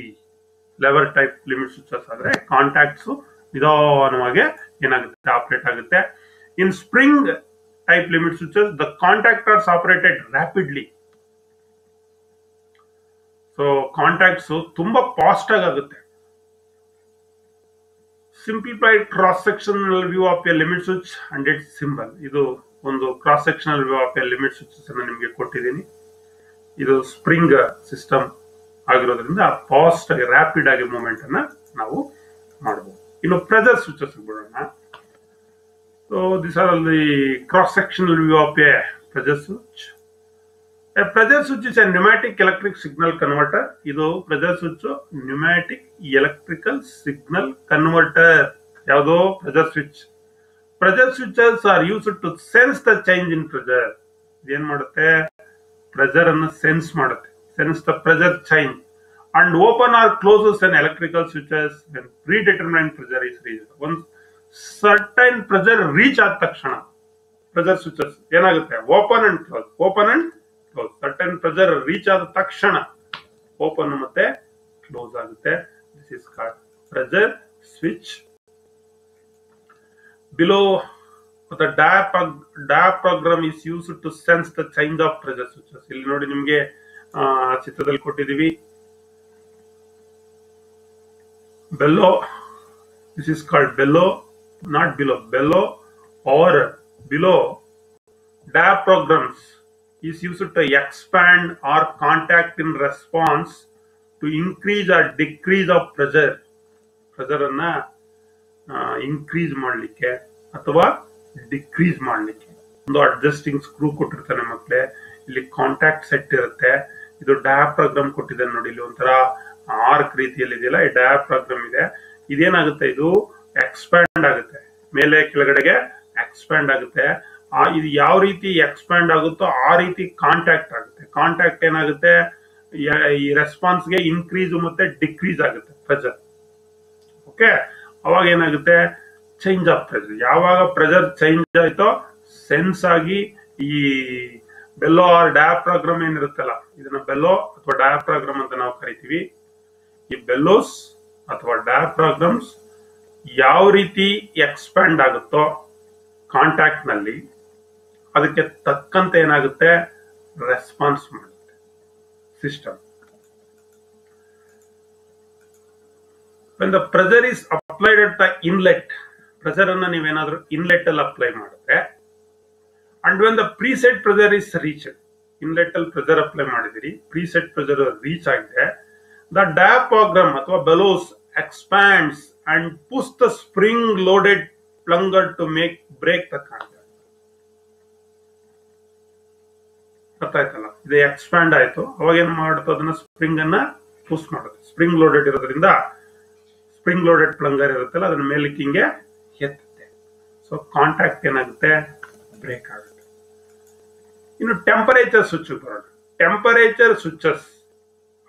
Lever type limit switches ಆದ್ರೆ ಕಾಂಟ್ಯಾಕ್ಟ್ಸ್ ನಿಧಾನವಾಗಿ ಏನಾಗುತ್ತೆ? ಆಪರೇಟ್ ಆಗುತ್ತೆ. In spring type limit switches the contactors operated rapidly. So contacts ತುಂಬಾ ಫಾಸ್ಟ್ ಆಗುತ್ತೆ. Simplified cross sectional view of a limit switch and its symbol. ಇದು ಒಂದು cross sectional view of a limit switches ಅನ್ನು ನಿಮಗೆ ಕೊಟ್ಟಿದ್ದೀನಿ. ಇದು spring system ಆಗಿರೋದ್ರಿಂದ fast ಆಗಿ ರ್ಯಾಪಿಡ್ ಆಗಿ ಮೂವ್ಮೆಂಟ್ ಅನ್ನ ನಾವು ಮಾಡಬಹುದು. ಇನ್ನು ಪ್ರೆಜರ್ ಸ್ವಿಚಸ್ ಬಿಡೋಣ. So this are the cross sectional view of a pressure switch. A pressure switch is a pneumatic electric signal converter. ಇದು pressure switch pneumatic electrical signal converter. ಯಾವುದೋ pressure switch. Pressure switches are used to sense the change in pressure. ಏನ್ ಮಾಡುತ್ತೆ? Pressure ಅನ್ನು sense ಮಾಡುತ್ತೆ. Sense the pressure change and open or closes an electrical switches when predetermined pressure is reached. ಒಂದು certain pressure reach ಆದ ತಕ್ಷಣ pressure switches ಏನಾಗುತ್ತೆ? Open and close, open and close. Certain pressure reach ಆದ ತಕ್ಷಣ open ಮತ್ತೆ close ಆಗುತ್ತೆ. This is called pressure switch. Below the diaphragm is used to sense the change of pressure switches. ಇಲ್ಲಿ ನೋಡಿ, ನಿಮಗೆ ಚಿತ್ರದಲ್ಲಿ ಕೊಟ್ಟಿದ್ದೀವಿ. Bellow, this is called bellow, not below. Bellow or below diaphragms is used to expand or contract in response to increase or decrease of pressure. Pressure ಅನ್ನ increase ಮಾಡಲಿಕ್ಕೆ ಅಥವಾ decrease ಮಾಡಲಿಕ್ಕೆ ಒಂದು ಅಡ್ಜಸ್ಟಿಂಗ್ ಸ್ಕ್ರೂ ಕೊಟ್ಟಿರ್ತಾನೆ ಮಕ್ಕಳೇ. ಇಲ್ಲಿ ಕಾಂಟ್ಯಾಕ್ಟ್ ಸೆಟ್ ಇರುತ್ತೆ. ಇದು ಡಯಾಫ್ರಾಗ್ರಾಮ್ ಕೊಟ್ಟಿದ್ದಾನೆ ನೋಡಿ, ಇಲ್ಲಿ ಒಂಥರ ಆರ್ಕ್ ರೀತಿಯಲ್ಲಿ ಇದೆಯಲ್ಲ, ಈ ಡಯಾಫ್ರಾಗ್ರಾಮ್ ಇದೆ. ಇದೇನಾಗುತ್ತೆ? ಇದು ಎಕ್ಸ್ಪ್ಯಾಂಡ್ ಆಗುತ್ತೆ, ಮೇಲೆ ಕೆಳಗಡೆಗೆ ಎಕ್ಸ್ಪ್ಯಾಂಡ್ ಆಗುತ್ತೆ. ಇದು ಯಾವ ರೀತಿ ಎಕ್ಸ್ಪ್ಯಾಂಡ್ ಆಗುತ್ತೋ ಆ ರೀತಿ ಕಾಂಟ್ಯಾಕ್ಟ್ ಆಗುತ್ತೆ. ಕಾಂಟ್ಯಾಕ್ಟ್ ಏನಾಗುತ್ತೆ? ಈ ರೆಸ್ಪಾನ್ಸ್ಗೆ ಇನ್ಕ್ರೀಸ್ ಮತ್ತೆ ಡಿಕ್ರೀಸ್ ಆಗುತ್ತೆ ಪ್ರೆಷರ್. ಓಕೆ, ಅವಾಗ ಏನಾಗುತ್ತೆ, ಚೇಂಜ್ ಆಫ್ ಪ್ರೆಷರ್. ಯಾವಾಗ ಪ್ರೆಷರ್ ಚೇಂಜ್ ಆಯ್ತೋ ಸೆನ್ಸ್ ಆಗಿ ಈ ಬೆಲ್ಲೋ ಆರ್ ಡಯಾಫ್ರಾಗ್ರಾಮ್ ಏನಿರುತ್ತಲ್ಲ, ಇದನ್ನ ಬೆಲ್ಲೋ ಅಥವಾ ಡಯಾಫ್ರಾಗ್ರಾಮ್ ಅಂತ ನಾವು ಕರಿತೀವಿ. ಈ ಬೆಲ್ಲೋಸ್ ಅಥವಾ ಡಯಾಫ್ರಾಗ್ರಾಮ್ಸ್ ಯಾವ ರೀತಿ ಎಕ್ಸ್ಪ್ಯಾಂಡ್ ಆಗುತ್ತೋ ಕಾಂಟ್ಯಾಕ್ಟ್ ನಲ್ಲಿ, ಅದಕ್ಕೆ ತಕ್ಕಂತೆ ಏನಾಗುತ್ತೆ, ರೆಸ್ಪಾನ್ಸ್ ಮಾಡುತ್ತೆ system. when the pressure is applied at the inlet, pressure ಅನ್ನ ನೀವೇನಾದ್ರೂ ಇನ್ಲೆಟ್ ಅಲ್ಲಿ ಅಪ್ಲೈ ಮಾಡಿದ್ರೆ, and when the preset pressure is reached, inlet ಅಲ್ಲಿ ಪ್ರೆಷರ್ ಅಪ್ಲೈ ಮಾಡಿದಿರಿ, ಪ್ರೀಸೆಟ್ ಪ್ರೆಷರ್ ರೀಚ್ ಆಗಿದೆ, the diaphragm ಅಥವಾ bellows expands and push the spring loaded plunger to break the contact. ಅರ್ಥ ಆಯ್ತಲ್ಲ, ಇದು ಎಕ್ಸ್ಪ್ಯಾಂಡ್ ಆಯ್ತು, ಅವಾಗ ಏನ್ ಮಾಡುತ್ತೋ ಅದನ್ನ ಸ್ಪ್ರಿಂಗ್ ಅನ್ನ ಪುಷ್ ಮಾಡುತ್ತೆ. ಸ್ಪ್ರಿಂಗ್ ಲೋಡೆಡ್ ಇರೋದ್ರಿಂದ ಸ್ಪ್ರಿಂಗ್ ಲೋಡೆಡ್ ಪ್ಲಂಗರ್ ಇರುತ್ತಲ್ಲ, ಅದನ್ನ ಮೇಲಕ್ಕೆ ಹಿಂಗೆ ಎತ್ತುತ್ತೆ. ಸೊ ಕಾಂಟ್ಯಾಕ್ಟ್ ಏನಾಗುತ್ತೆ, ಬ್ರೇಕ್ ಆಗುತ್ತೆ. ಇನ್ನು ಟೆಂಪರೇಚರ್ ಸ್ವಿಚ್ ಬರೋಣ. Temperature switches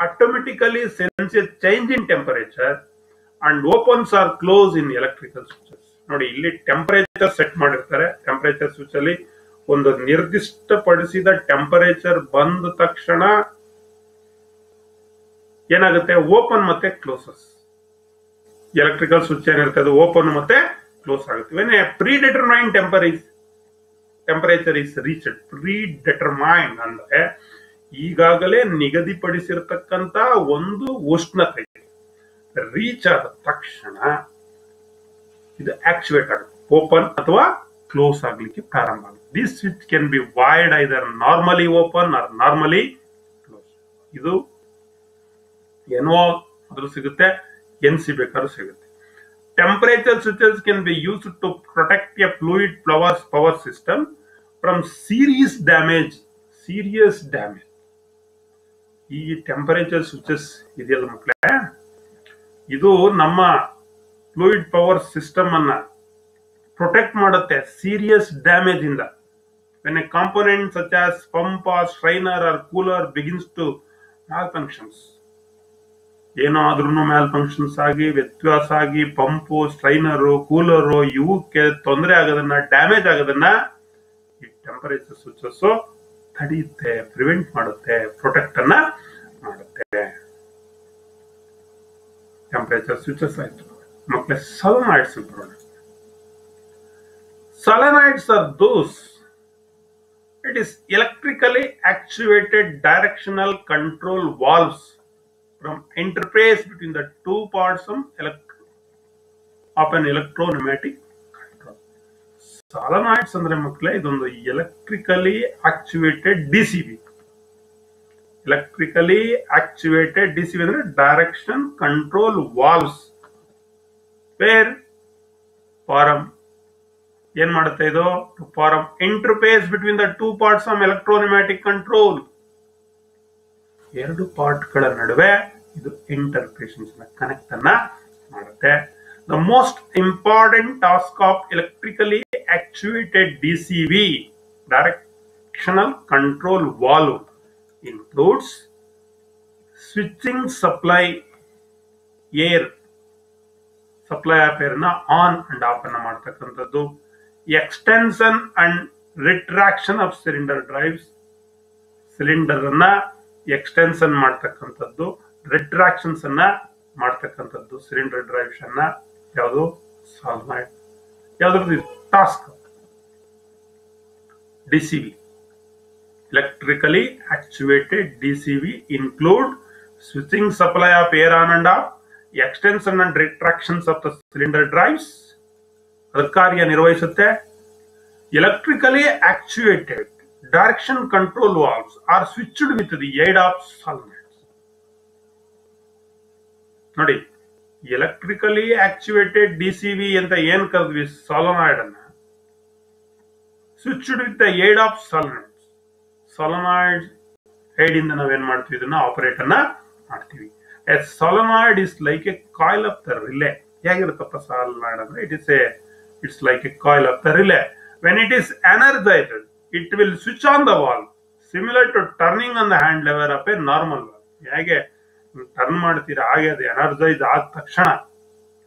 automatically sense a change in temperature and opens or close in electrical switches. ನೋಡಿ, ಇಲ್ಲಿ ಟೆಂಪರೇಚರ್ ಸೆಟ್ ಮಾಡಿರ್ತಾರೆ. ಟೆಂಪರೇಚರ್ ಸ್ವಿಚ್ ಅಲ್ಲಿ ಒಂದು ನಿರ್ದಿಷ್ಟಪಡಿಸಿದ ಟೆಂಪರೇಚರ್ ಬಂದ ತಕ್ಷಣ ಏನಾಗುತ್ತೆ, ಓಪನ್ ಮತ್ತೆ ಕ್ಲೋಸಸ್. ಎಲೆಕ್ಟ್ರಿಕಲ್ ಸ್ವಿಚ್ ಏನಿರುತ್ತೆ ಅದು ಓಪನ್ ಮತ್ತೆ ಕ್ಲೋಸ್ ಆಗುತ್ತೆ. When a predetermined temperature is reached. Predetermined ಅಂದ್ರೆ ಈಗಾಗಲೇ ನಿಗದಿಪಡಿಸಿರ್ತಕ್ಕಂತ ಒಂದು ಉಷ್ಣತೆ ರೀಚ್ ಆದ ತಕ್ಷಣ ಇದು ಆಕ್ಟಿವೇಟ್ ಆಗುತ್ತೆ, ಓಪನ್ ಅಥವಾ ಕ್ಲೋಸ್ ಆಗ್ಲಿಕ್ಕೆ ಪ್ರಾರಂಭ ಆಗುತ್ತೆ. This switch can be wired either normally open or normally close. ಇದು ಏನೋ ಆದ್ರೂ ಸಿಗುತ್ತೆ, NC ಬೇಕಾದ್ರೂ ಸಿಗುತ್ತೆ. Temperature switches can be used to protect a fluid power system from serious damage. ಈ ಟೆಂಪರೇಚರ್ ಸ್ವಿಚಸ್ ಇದೆಯಲ್ಲ ಮಕ್ಕಳೇ, ಇದು ನಮ್ಮ ಫ್ಲೂಯಿಡ್ ಪವರ್ ಸಿಸ್ಟಮ್ ಅನ್ನ ಪ್ರೊಟೆಕ್ಟ್ ಮಾಡುತ್ತೆ ಸೀರಿಯಸ್ ಡ್ಯಾಮೇಜ್ ಇಂದ. when a component such as pump or strainer or cooler begins to malfunctions, ಏನಾದ್ರೂ ಮ್ಯಾಲ್ಫಂಕ್ಷನ್ಸ್ ಆಗಿ ವ್ಯತ್ಯಾಸ ಆಗಿ ಪಂಪು, ಸ್ಟ್ರೈನರು, ಕೂಲರು ಇವಕ್ಕೆ ತೊಂದರೆ ಆಗೋದನ್ನ, ಡ್ಯಾಮೇಜ್ ಆಗೋದನ್ನ ಈ ಟೆಂಪರೇಚರ್ ಸ್ವಿಚಸ್ ತಡೆಯುತ್ತೆ, ಪ್ರಿವೆಂಟ್ ಮಾಡುತ್ತೆ, ಪ್ರೊಟೆಕ್ಟ್ ಅನ್ನ ಮಾಡುತ್ತೆ. ಟೆಂಪರೇಚರ್ ಸ್ವಿಚಸ್ ಆಯ್ತು ಮಕ್ಕಳೇ. ಸೊಲೆನಾಯ್ಡ್ಸ್ ಬರೋಣ. Solenoids are those, it is electrically actuated directional control valves from interface between the two parts of an electro-pneumatic control. Solenoids ಅಂದ್ರೆ ಮಕ್ಕಳೇ ಇದೊಂದು electrically actuated DCV. Electrically actuated DCV ಅಂದ್ರೆ direction control valves, where ಏನ್ ಮಾಡುತ್ತೆ ಇದು, to form interface between the two parts of electropneumatic control. ಎರಡು part ಗಳ ನಡುವೆ ಇದು ಇಂಟರ್ಫೇಷನ್ಸ್ ಕನೆಕ್ಟ್ ಅನ್ನ ಮಾಡುತ್ತೆ. The most important task of electrically actuated DCV, directional control valve, includes switching supply of air ನ ಆನ್ ಅಂಡ್ ಆಫ್ ಅನ್ನ ಮಾಡ್ತಕ್ಕಂಥದ್ದು, extension and retraction of cylinder drives, cylinder ಅನ್ನ ಎಕ್ಸ್ಟೆನ್ಷನ್ ಮಾಡ್ತಕ್ಕಂಥದ್ದು, ರಿಟ್ರಾಕ್ಷನ್ಸ್ ಅನ್ನ ಮಾಡ್ತಕ್ಕಂಥದ್ದು, ಸಿಲಿಂಡರ್ ಡ್ರೈವ್ಸ್ ಅನ್ನ. ಯಾವುದು, ಸಾಲ್ನಾಯ್ಡ್. ಯಾವ್ದು task DCV, electrically actuated DCV include switching supply of air on and off, extension and retractions of the cylinder drives. ಅದರ ಕಾರ್ಯ ನಿರ್ವಹಿಸುತ್ತೆ. Electrically actuated direction control valves are switched with the aid of solenoids. ನೋಡಿ, electrically actuated DCV ಅಂತ ಏನ್ ಕರೆದ್ವಿ, solenoid ಅನ್ನ switched with the aid of solenoids. solenoid aid ಇಂದ ನಾವೇನ್ ಮಾಡ್ತೀವಿ, ಇದನ್ನ ಆಪರೇಟ್ ಅನ್ನ ಮಾಡ್ತೀವಿ. A solenoid is like a coil of the relay. ಹೇಗಿರುತ್ತಪ್ಪ solenoid ಅಂದ್ರೆ, it's like a coil of the relay. When it is energized, it will switch on the valve, similar to turning on the hand lever of a normal valve. ಹೇಗೆ turn ಮಾಡ್ತೀರಾ ಹಾಗೆ ಅದು energise ಆದ ತಕ್ಷಣ,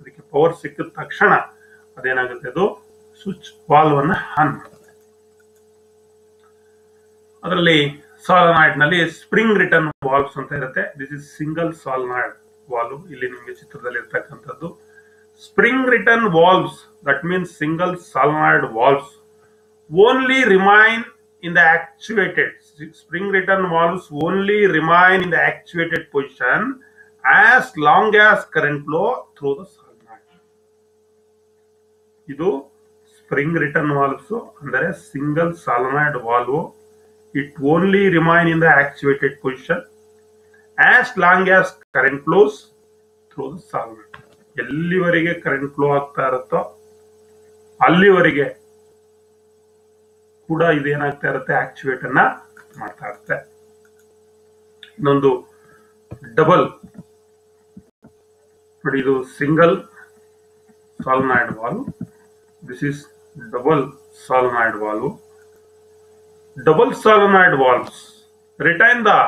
ಅದಕ್ಕೆ power ಸಿಕ್ಕಿದ ತಕ್ಷಣ ಅದೇನಾಗುತ್ತೆ, ಅದು ಸ್ವಿಚ್ ವಾಲ್ವ್ ಅನ್ನ ಆನ್ ಮಾಡುತ್ತೆ. ಅದರಲ್ಲಿ ಸಾಲನಾಯ್ಡ್ ನಲ್ಲಿ ಸ್ಪ್ರಿಂಗ್ ರಿಟರ್ನ್ ವಾಲ್ವ್ಸ್ ಅಂತ ಇರುತ್ತೆ. This is single solenoid valve. ಇಲ್ಲಿ ನಿಮಗೆ ಚಿತ್ರದಲ್ಲಿ ಇರ್ತಕ್ಕಂಥದ್ದು spring return valves, that means single solenoid valves only remain in the actuated, spring return valves only remain in the actuated position as long as current flow through the solenoid. ಇದು spring return valves ಅಂದರೆ single solenoid valve. It only remain in the actuated position as long as current flows through the solenoid. ಎಲ್ಲಿವರೆಗೆ current flow ಆಗ್ತಾ ಇರುತ್ತೋ ಅಲ್ಲಿವರೆಗೆ ಕೂಡ ಇದೇನಾಗ್ತಾ ಇರುತ್ತೆ, actuate ಅನ್ನ ಮಾಡ್ತಾ ಇರುತ್ತೆ. ಇನ್ನೊಂದು ಡಬಲ್ ನೋಡಿ, ಇದು single solenoid valve, this is double solenoid valve. Double solenoid valves retain the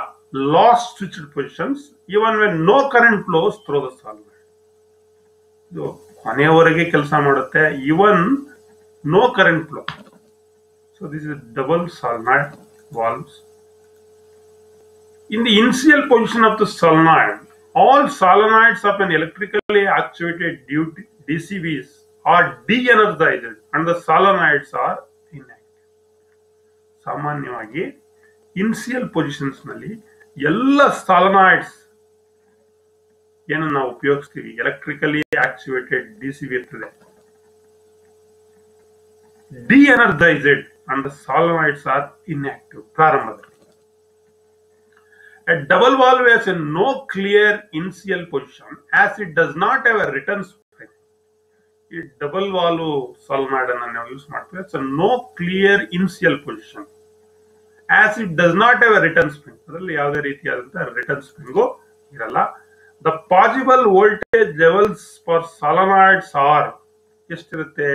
lost switched positions even when no current flows through the solenoid. ಇದು ಕೊನೆಯವರೆಗೆ ಕೆಲಸ ಮಾಡುತ್ತೆ, even know current flow. So this is double solenoid valves. In the initial position of the solenoid, all solenoids of an electrically actuated DCVs are de-energized and the solenoids are inactive. ಸಾಮಾನ್ಯವಾಗಿ initial positions ನಲ್ಲಿ ಎಲ್ಲ ಸಾಲನಾಯ್ಡ್ಸ್ ಏನು ನಾವು ಉಪಯೋಗಿಸ್ತೀವಿ, electrically actuated ಡಿಸಿವಿ ಇರ್ತದೆ, de-energized and the solenoids are inactive ಪ್ರಾರಂಭದಲ್ಲಿ. A double valve has a no clear initial position as it does not have a return spring. ಈ double valve solenoid ಅನ್ನು ನಾವು ಯೂಸ್ ಮಾಡ್ತೀವಿ. It's no clear initial position as it does not have a return spring. ಅದರಲ್ಲಿ ಯಾವುದೇ ರೀತಿಯಾದಂತಹ return spring ಇರಲ್ಲ. The possible voltage levels for solenoids are, ಎಷ್ಟಿರುತ್ತೆ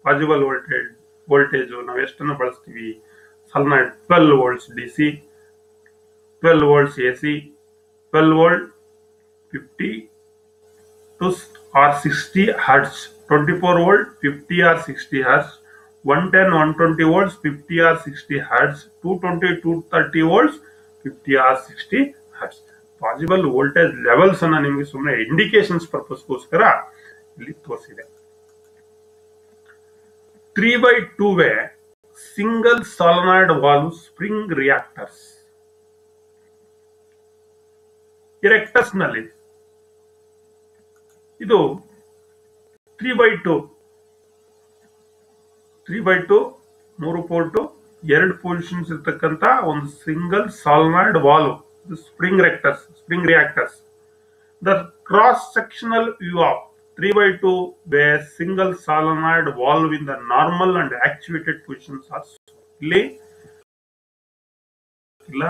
possible voltage ನಾವು ಎಷ್ಟನ್ನು ಬಳಸ್ತೀವಿ, solenoid 12 volts DC, 12 volts AC, 12 volt 50 to or 60 hertz, 24 volt 50 or 60 hertz, 110 120 volts 50 or 60 hertz, 220 230 volts 50 or 60 hertz. Possible voltage levels ಅನ್ನ ನಿಮಗೆ ಸುಮ್ಮನೆ indications ಪರ್ಪಸ್ಗೋಸ್ಕರ ಇಲ್ಲಿ ತೋರಿಸಿದೆ. 3/2 way single solenoid valve spring reactors. ಇರೆಕ್ಟರ್ಸ್ ನಲ್ಲಿ ಇದು 3/2 3 ಪೋರ್ಟ್ 2 ಪೊಸಿಷನ್ಸ್ ಇರ್ತಕ್ಕಂತ ಒಂದು single solenoid valve, spring reactors. The cross sectional view of 3/2 where single solenoid valve in the normal and actuated positions are ಇಲ್ಲಿ ಇಲ್ಲ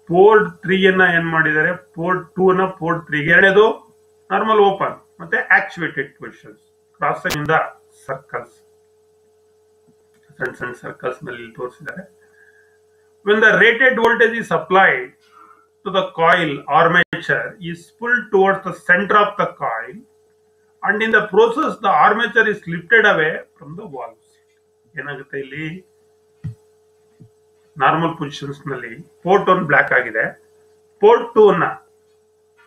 ಪೋರ್ಟ್ 3 ಅನ್ನ ಏನ್ ಮಾಡಿದ್ದಾರೆ, ಪೋರ್ಟ್ 2 ಅನ್ನ ಪೋರ್ಟ್ 3 ಗೆ, ಎರಡನೇದು ನಾರ್ಮಲ್ ಓಪನ್ ಮತ್ತೆ ಆಕ್ಚುಯೇಟೆಡ್ ಪೊಸಿಷನ್ಸ್. ಕ್ರಾಸ್ ಇಂದ ಸರ್ಕಲ್ಸ್, ಸಣ್ಣ ಸರ್ಕಲ್ಸ್ ನಲ್ಲಿ ತೋರಿಸಿದ್ದಾರೆ. When the rated voltage is applied to the coil, armature is pulled towards the center of the coil and in the process the armature is lifted away from the valves. ಏನಾಗುತ್ತೆ ಇಲ್ಲಿ normal positions ನಲ್ಲಿ port 1 block ಆಗಿದೆ, port 2 ಅನ್ನ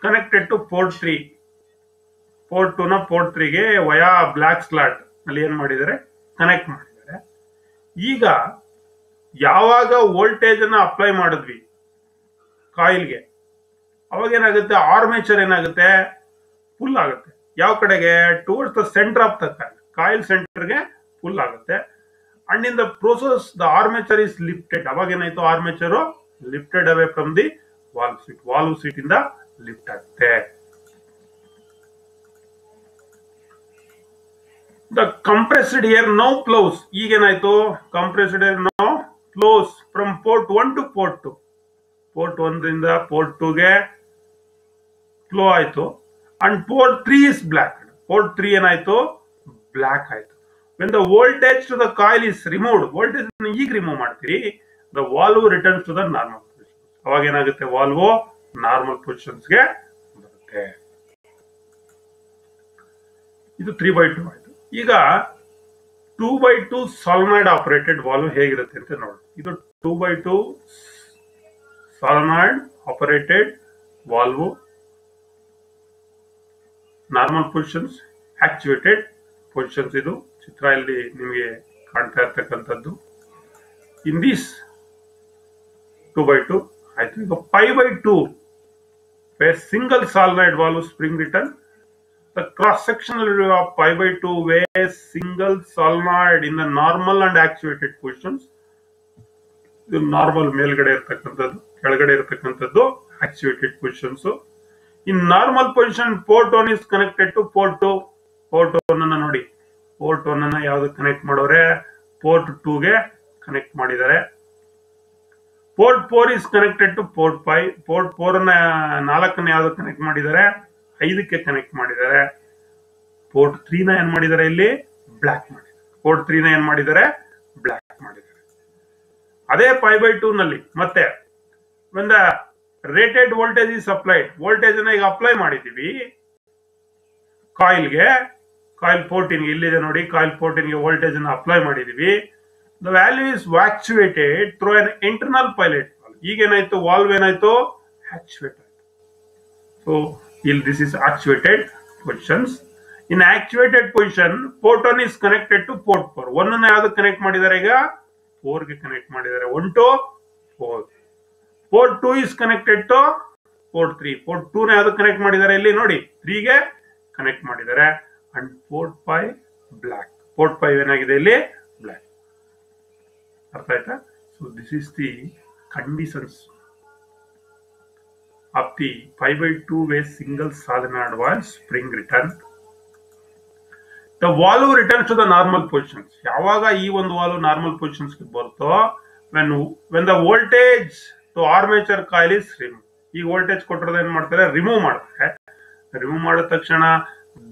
connected to port 3, port 2 ನ port 3 ಗೆ via block slot ನಲ್ಲಿ ಏನ್ ಮಾಡಿದ್ದಾರೆ, ಕನೆಕ್ಟ್ ಮಾಡಿದ್ದಾರೆ. ಈಗ ಯಾವಾಗ ವೋಲ್ಟೇಜ್ ಅನ್ನ ಅಪ್ಲೈ ಮಾಡಿದ್ವಿ ಕಾಯಿಲ್ಗೆ, ಅವಾಗ ಏನಾಗುತ್ತೆ, ಆರ್ಮೇಚರ್ ಏನಾಗುತ್ತೆ, ಫುಲ್ ಆಗುತ್ತೆ. ಯಾವ ಕಡೆಗೆ, towards the centre of the coil. Coil ಸೆಂಟರ್ಗೆ ಫುಲ್ ಆಗುತ್ತೆ. And in the process the armature is lifted. ಅವಾಗ ಏನಾಯ್ತು, armature lifted away from the valve seat. Valve seat ಇಂದ ಲಿಫ್ಟ್ ಆಗುತ್ತೆ. The compressed air now flows. ಈಗೇನಾಯ್ತು, compressed air now flows from port 1 to port 2. Port 1 ರಿಂದ port 2 ಗೆ flow ಆಯ್ತು. And port 3 is block. Port 3 ಏನಾಯ್ತು, block ಆಯ್ತು. When the voltage to the coil is removed, voltage ಈಗ remove ಮಾಡ್ತೀರಿ, the valve returns to the normal position. ಅವಾಗ ಏನಾಗುತ್ತೆ, valve normal positions ಗೆ ಬರುತ್ತೆ. ಇದು 3/2 ಆಯ್ತು. ಈಗ 2/2 ಸಾಲಿನಾಯ್ಡ್ ಆಪರೇಟೆಡ್ ವಾಲ್ವ್ ಹೇಗಿರುತ್ತೆ ಅಂತ ನೋಡಿ. ಇದು 2/2 solenoid operated valve, normal positions, actuated positions. ಇದು ಚಿತ್ರ ಇಲ್ಲಿ ನಿಮಗೆ ಕಾಣ್ತಾ ಇರ್ತಕ್ಕಂಥದ್ದು. ಇನ್ ದಿಸ್ 2/2 ಆಯ್ತು. ಈಗ 5/2 single solenoid valve spring return. The cross-sectional view of 5/2 where single solenoid in the normal and actuated positions. ಇದು ನಾರ್ಮಲ್ ಮೇಲ್ಗಡೆ ಇರತಕ್ಕಂಥದ್ದು, ಕೆಳಗಡೆ ಇರತಕ್ಕಂಥದ್ದು actuated positions. In normal position port 1 is connected to port 2. Port 1 ಅನ್ನ ನೋಡಿ, port 1 ಅನ್ನ ಯಾವ್ದು connect ಮಾಡೋರೆ, ಪೋರ್ಟ್ 2 ಗೆ ಕನೆಕ್ಟ್ ಮಾಡಿದ್ದಾರೆ. Port 4 is connected to port 5. Port 4 ಅನ್ನ 4 ಅನ್ನ ಯಾವ್ದು ಕನೆಕ್ಟ್ ಮಾಡಿದ್ದಾರೆ, 5ಕ್ಕೆ ಕನೆಕ್ಟ್ ಮಾಡಿದ್ದಾರೆ. ಪೋರ್ಟ್ 3 ನ ಏನ್ ಮಾಡಿದ್ದಾರೆ, ಇಲ್ಲಿ ಬ್ಲಾಕ್ ಮಾಡಿದ್ದಾರೆ. ಪೋರ್ಟ್ 3 ನ ಏನ್ ಮಾಡಿದ್ದಾರೆ, ಬ್ಲಾಕ್ ಮಾಡಿದ್ದಾರೆ. ಅದೇ 5/2 ನಲ್ಲಿ ಮತ್ತೆ when the rated voltage is applied, voltage ಅನ್ನ ಈಗ ಅಪ್ಲೈ ಮಾಡಿದೀವಿ ಕಾಯಿಲ್ಗೆ, ಕಾಯಿಲ್ 14 ಗೆ ಇಲ್ಲಿದೆ ನೋಡಿ, ಕಾಯಿಲ್ 14 ಗೆ ವೋಲ್ಟೇಜ್ ಅನ್ನ ಅಪ್ಲೈ ಮಾಡಿದೀವಿ. the valve is actuated through an internal pilot valve. ಈಗ ಏನಾಯ್ತು, ವಾಲ್ವ್ ಏನಾಯ್ತು, ಆಕ್ಚುಯೇಟ್ ಆಯ್ತು. ಸೊ ಇಲ್ಲಿ this is actuated positions. In actuated position port 1 is connected to port 4. 1 ಅನ್ನ ಯಾವ್ದು ಕನೆಕ್ಟ್ ಮಾಡಿದ್ದಾರೆ, ಈಗ 4 ಗೆ ಕನೆಕ್ಟ್ ಮಾಡಿದ್ದಾರೆ. 1 to 4. port 2 is connected to port 3. port 2 ನ ಯಾವ್ದು ಕನೆಕ್ಟ್ ಮಾಡಿದ್ದಾರೆ, ಇಲ್ಲಿ ನೋಡಿ 3 ಗೆ ಕನೆಕ್ಟ್ ಮಾಡಿದ್ದಾರೆ. And port 5 block. port 5 ಏನಾಗಿದೆ, ಇಲ್ಲಿ ಬ್ಲಾಕ್. ಅರ್ಥ ಆಯ್ತಾ? So this is the conditions of the 5/2 way single solenoid valve spring return. The valve returns to the normal positions. ಯಾವಾಗ ಈ ಒಂದು ವಾಲ್ವ್ ನಾರ್ಮಲ್ ಪೊಸಿಷನ್ಸ್ ಗೆ ಬರುತ್ತೋ, when the voltage to armature coil is removed. ಈ voltage ಕೊಟ್ಟಿರೋದು ಏನ್ ಮಾಡ್ತಾರೆ, remove ಮಾಡ್ತಾರೆ. ರಿಮೂವ್ ಮಾಡಿದ ತಕ್ಷಣ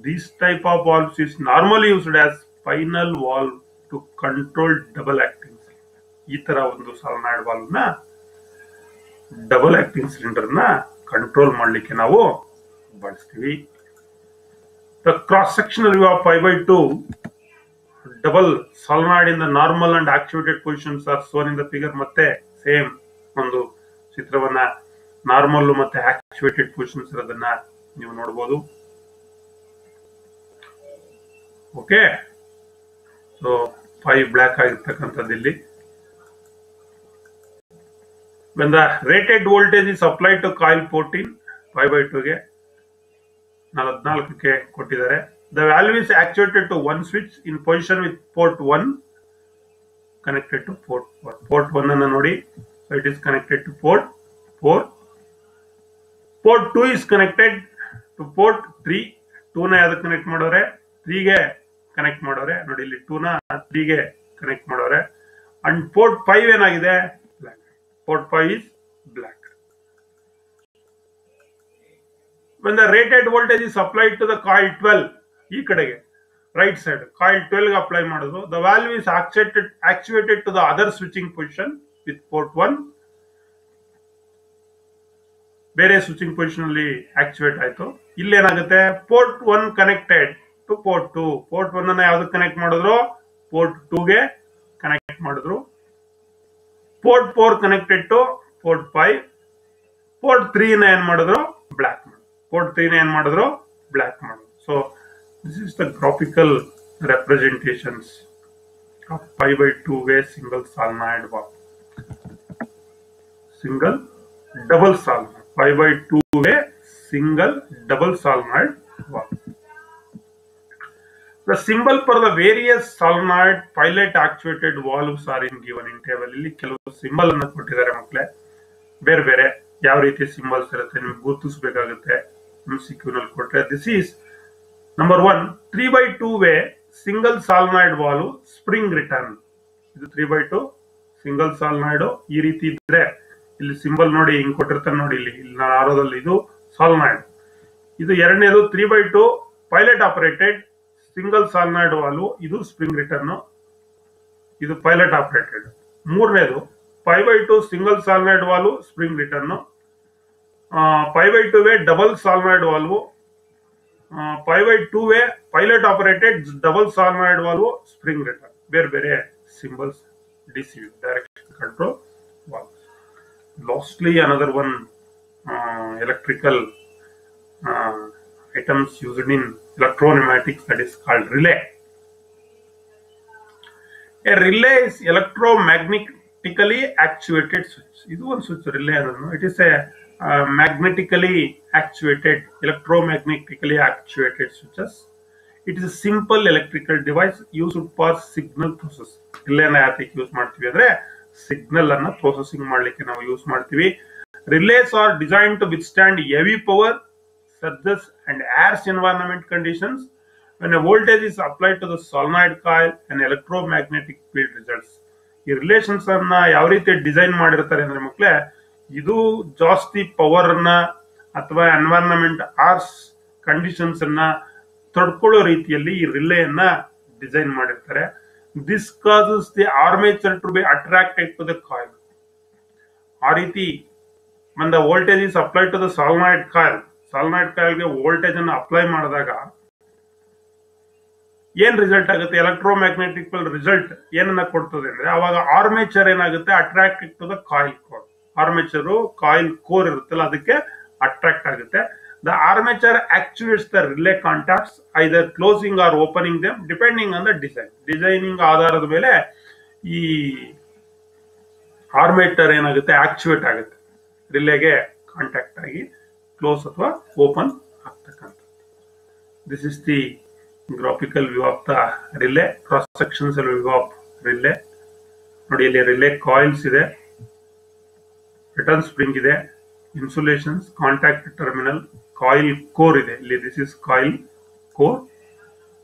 this type of valves is normally used as final valve to control double acting. ಈ ತರ ಒಂದು ಸಾಲಿನಾಯ್ಡ್ ವಾಲ್ವ್ ನ, ಡಬಲ್ ಆಕ್ಟಿಂಗ್ ಸಿಲಿಂಡರ್ ನ ಕಂಟ್ರೋಲ್ ಮಾಡಲಿಕ್ಕೆ ನಾವು ಬಳಸ್ತೀವಿ. The cross sectional view of 5/2 double solenoid in the normal and actuated positions are shown in the figure. ಮತ್ತೆ same ಒಂದು ಚಿತ್ರವನ್ನ, ನಾರ್ಮಲ್ ಮತ್ತೆ ಆಕ್ಚುಯೇಟೆಡ್ ಪೊಸಿಷನ್ಸ್ ಇರೋದನ್ನ ನೀವು ನೋಡಬಹುದು. ಓಕೆ, ಸೊ 5 ಬ್ಲಾಕ್ ಆಗಿರ್ತಕ್ಕಂಥದ್ದು ಇಲ್ಲಿ. When the rated voltage is applied to coil 14, 5/2 ಗೆ 14ಕ್ಕೆ ಕೊಟ್ಟಿದ್ದಾರೆ. The valve is actuated to one switch in position with port 1 connected to port 4. Port 1 ಅನ್ನು ನೋಡಿ, so it is connected to port 4. Port 2 is connected to port 3. 2 ನ ಯಾವ್ದು connect ಮಾಡೋರೆ, 3 ಗೆ connect ಮಾಡೋರೆ. ನೋಡಿ ಇಲ್ಲಿ 2 ನ 3 ಗೆ ಕನೆಕ್ಟ್ ಮಾಡೋರೆ. ಅಂಡ್ ಪೋರ್ಟ್ 5 ಏನಾಗಿದೆ, block. port 5 is black. When the rated voltage is applied to the coil 12, ಈ ಕಡೆಗೆ ರೈಟ್ ಸೈಡ್ ಕಾಯಿಲ್ 12 ಗೆ ಅಪ್ಲೈ ಮಾಡೋದು. The valve is actuated to the other switching position with port 1. ಬೇರೆ switching position ಅಲ್ಲಿ actuate ಆಯ್ತು. ಇಲ್ಲಿ ಏನಾಗುತ್ತೆ, port 1 connected to port 2. Port 1 ಅನ್ನ ಯಾವ್ದಕ್ಕೆ ಕನೆಕ್ಟ್ ಮಾಡಿದ್ರು, ಪೋರ್ಟ್ 2 ಗೆ ಕನೆಕ್ಟ್ ಮಾಡಿದ್ರು. Port 4 connected to port 5. Port 3 ನ ಏನ್ ಮಾಡಿದ್ರು, ಬ್ಲಾಕ್ ಮಾಡಿದ್ರು. ಪೋರ್ಟ್ 3 ನ ಏನ್ ಮಾಡಿದ್ರು, ಬ್ಲಾಕ್ ಮಾಡಿದ್ರು. So this is the graphical representations of 5/2 way single solenoid valve. Single double solenoid 5/2 way single double solenoid valve. The symbol for the various solenoid pilot actuated valves are in given in table. ಇಲ್ಲಿ ಕೆಲವು symbol ಅನ್ನು ಕೊಟ್ಟಿದ್ದಾರೆ ಮಕ್ಕಳೇ, ಬೇರೆ ಬೇರೆ ಯಾವ ರೀತಿ symbols ಇರುತ್ತೆ ನಿಮ್ಗೆ ಗುರುತಿಸಬೇಕಾಗುತ್ತೆ. MCQ ನಲ್ಲಿ ಕೊಟ್ಟರೆ this is number 1 3/2 way single solenoid valve spring return. ಇದು 3/2 ಸಿಂಗಲ್ ಸಾಲ್ನಾಯ್ಡ್ ಈ ರೀತಿ ಇದ್ರೆ ಇಲ್ಲಿ ಸಿಂಬಲ್ ನೋಡಿ ಹಿಂಗ್ ಕೊಟ್ಟಿರ್ತಾನೆ ನೋಡಿ, ಇಲ್ಲಿ ನಾನು ಆರೋದಲ್ಲಿ ಇದು ಸಾಲ್ನಾಯ್ಡ್. ಇದು ಎರಡನೇದು 3/2 pilot operated single solenoid valve, ಇದು ಸ್ಪ್ರಿಂಗ್ ರಿಟರ್ನ್, ಇದು ಪೈಲಟ್ ಆಪರೇಟೆಡ್. ಮೂರನೇದು 5/2 single solenoid valve spring return, 5/2 way double solenoid valve, 5/2 way pilot operated double solenoid valve spring return. ಬೇರೆ ಬೇರೆ symbols DC direction control valve. Lastly, another one electrical items used in electropneumatics, that is called relay. A relay is electromagnetically actuated switch. This one switch relay, it is a magnetically actuated, electromagnetically actuated switches. It is a simple electrical device used for signal processing. Relay na yathike use ಮಾಡ್ತೀವಿ ಅಂದ್ರೆ signal ಅನ್ನ processing ಮಾಡ್ಲಿಕ್ಕೆ ನಾವು use ಮಾಡ್ತೀವಿ. Relays are designed to withstand heavy power surges and harsh environment conditions. When a voltage is applied to the solenoid coil, an electromagnetic field results. ಈ relations ಅನ್ನ ಯಾವ ರೀತಿ ಡಿಸೈನ್ ಮಾಡಿರ್ತಾರೆ ಅಂದ್ರೆ ಮಕ್ಕಳೇ, ಇದು ಜಾಸ್ತಿ ಪವರ್ ಅನ್ನ ಅಥವಾ ಎನ್ವೈರನ್ಮೆಂಟ್ ಹಾರ್ಶ್ ಕಂಡೀಷನ್ಸ್ ಅನ್ನ ತಡ್ಕೊಳ್ಳೋ ರೀತಿಯಲ್ಲಿ ಈ ರಿಲೇ ಅನ್ನ ಡಿಸೈನ್ ಮಾಡಿರ್ತಾರೆ. This causes the armature to be attracted to the coil. ಆ ರೀತಿ when the voltage is applied to the solenoid coil ಗೆ ವೋಲ್ಟೇಜ್ ಅನ್ನು ಅಪ್ಲೈ ಮಾಡಿದಾಗ ಏನ್ ರಿಸಲ್ಟ್ ಆಗುತ್ತೆ, ಎಲೆಕ್ಟ್ರೋಮ್ಯಾಗ್ನೆಟಿಕ್ ರಿಸಲ್ಟ್ ಏನನ್ನ ಕೊಡ್ತದೆ ಅಂದ್ರೆ ಅವಾಗ ಆರ್ಮೇಚರ್ ಏನಾಗುತ್ತೆ, attracted to the coil core. Armature coil core ಇರುತ್ತಲ್ಲ ಅದಕ್ಕೆ ಅಟ್ರಾಕ್ಟ್ ಆಗುತ್ತೆ. The armature actuates the relay contacts, either closing or opening them depending on the design. Designing ಆಧಾರದ ಮೇಲೆ ಈ ಆರ್ಮೇಚರ್ ಏನಾಗುತ್ತೆ, ಆಕ್ಚುಯೇಟ್ ಆಗುತ್ತೆ, ರಿಲೇಗೆ ಕಾಂಟ್ಯಾಕ್ಟ್ ಆಗಿ ಕ್ಲೋಸ್ ಅಥವಾ ಓಪನ್ ಆಗ್ತಕ್ಕಂಥ. This is the graphical view of the relay, cross sections view of relay. ನೋಡಿ ಇಲ್ಲಿ ರಿಲೇ ಕಾಯಿಲ್ಸ್ ಇದೆ, ರಿಟರ್ನ್ ಸ್ಪ್ರಿಂಗ್ ಇದೆ, ಇನ್ಸುಲೇಷನ್ಸ್, ಕಾಂಟ್ಯಾಕ್ಟ್ ಟರ್ಮಿನಲ್, ಕಾಯಿಲ್ ಕೋರ್ ಇದೆ ಇಲ್ಲಿ. This is coil core.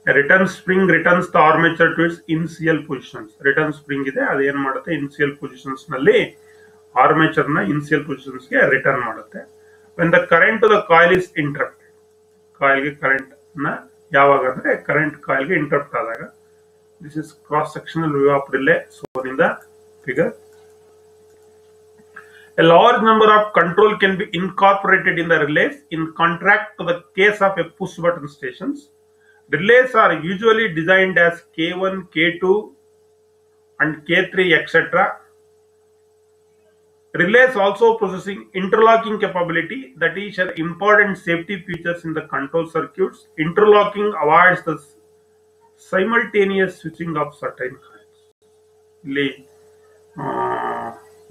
Return spring returns the armature to it's initial positions. Return spring ಇದೆ, ಅದೇನ್ ಮಾಡುತ್ತೆ, initial positions ನಲ್ಲಿ ಆರ್ಮೇಚರ್ ನ ಇನಿಷಿಯಲ್ ಪೊಸಿಷನ್ಸ್ ಗೆ ರಿಟರ್ನ್ ಮಾಡುತ್ತೆ. When the current to the coil is interrupted, ಕಾಯಿಲ್ಗೆ ಕರೆಂಟ್ ನ ಯಾವಾಗ ಅಂದ್ರೆ ಕರೆಂಟ್ ಕಾಯಿಲ್ಗೆ ಇಂಟರಪ್ಟ್ ಆದಾಗ. This is cross sectional view of relay shown in the figure. A large number of control can be incorporated in the relays in contrast to the case of a push button stations. Relays are usually designed as K1, K2 and K3 etc. Relays also possessing interlocking capability, that is an important safety features in the control circuits. Interlocking avoids the simultaneous switching of certain coils. ಇಲ್ಲಿ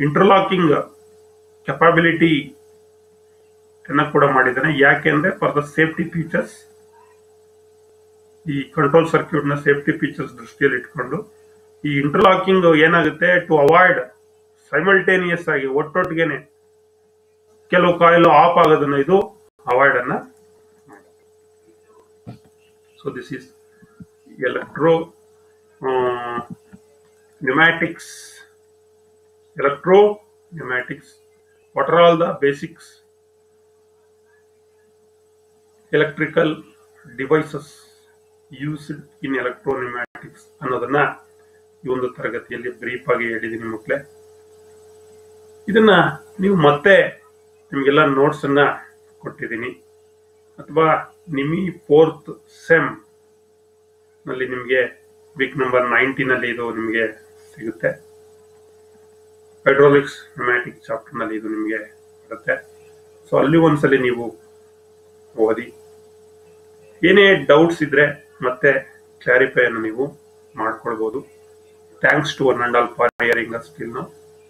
interlocking capability ಅನ್ನ ಕೂಡ ಮಾಡಿದ್ದಾನೆ. ಯಾಕೆ ಅಂದ್ರೆ for the safety features, ಈ control circuit ನ safety features ದೃಷ್ಟಿಯಲ್ಲಿ ಇಟ್ಕೊಂಡು ಈ ಇಂಟರ್ಲಾಕಿಂಗ್ ಏನಾಗುತ್ತೆ, ಟು ಅವಾಯ್ಡ್ ಸೈಮಲ್ಟೇನಿಯಸ್ ಆಗಿ ಒಟ್ಟೊಟ್ಟಿಗೆನೆ ಕೆಲವು ಕಾಯಿಲ್ ಆಫ್ ಆಗೋದನ್ನ ಇದು ಅವಾಯ್ಡ್ ಅನ್ನ. So this is electro pneumatics. What are all the basics electrical devices used in electropneumatics ಅನ್ನೋದನ್ನ ಈ ಒಂದು ತರಗತಿಯಲ್ಲಿ ಬ್ರೀಫ್ ಆಗಿ ಹೇಳಿದ್ದೀನಿ ಮಕ್ಕಳೇ. ಇದನ್ನ ನೀವು ಮತ್ತೆ ನಿಮಗೆಲ್ಲ ನೋಟ್ಸ್ ಅನ್ನ ಕೊಟ್ಟಿದ್ದೀನಿ, ಅಥವಾ ನಿಮಿ 4th ಸೆಮ್ ನಲ್ಲಿ ನಿಮಗೆ ವೀಕ್ ನಂಬರ್ 19 ಅಲ್ಲಿ ಇದು ನಿಮಗೆ ಸಿಗುತ್ತೆ. ಹೈಡ್ರಾಲಿಕ್ಸ್ ನ್ಯೂಮ್ಯಾಟಿಕ್ ಚಾಪ್ಟರ್ ನಲ್ಲಿ ಇದು ನಿಮಗೆ ಬರುತ್ತೆ. ಸೊ ಅಲ್ಲಿ ಒಂದ್ಸಲಿ ನೀವು ಓದಿ, ಏನೇ ಡೌಟ್ಸ್ ಇದ್ರೆ ಮತ್ತೆ ಕ್ಲಾರಿಫೈ ಅನ್ನು ನೀವು ಮಾಡ್ಕೊಳ್ಬಹುದು. Thanks to one and all for hearing us till now.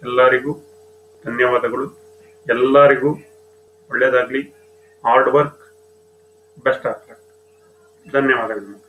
ಎಲ್ಲರಿಗೂ ಧನ್ಯವಾದಗಳು. ಎಲ್ಲರಿಗೂ ಒಳ್ಳೇದಾಗ್ಲಿ. Hard work, best of luck. ಧನ್ಯವಾದಗಳು.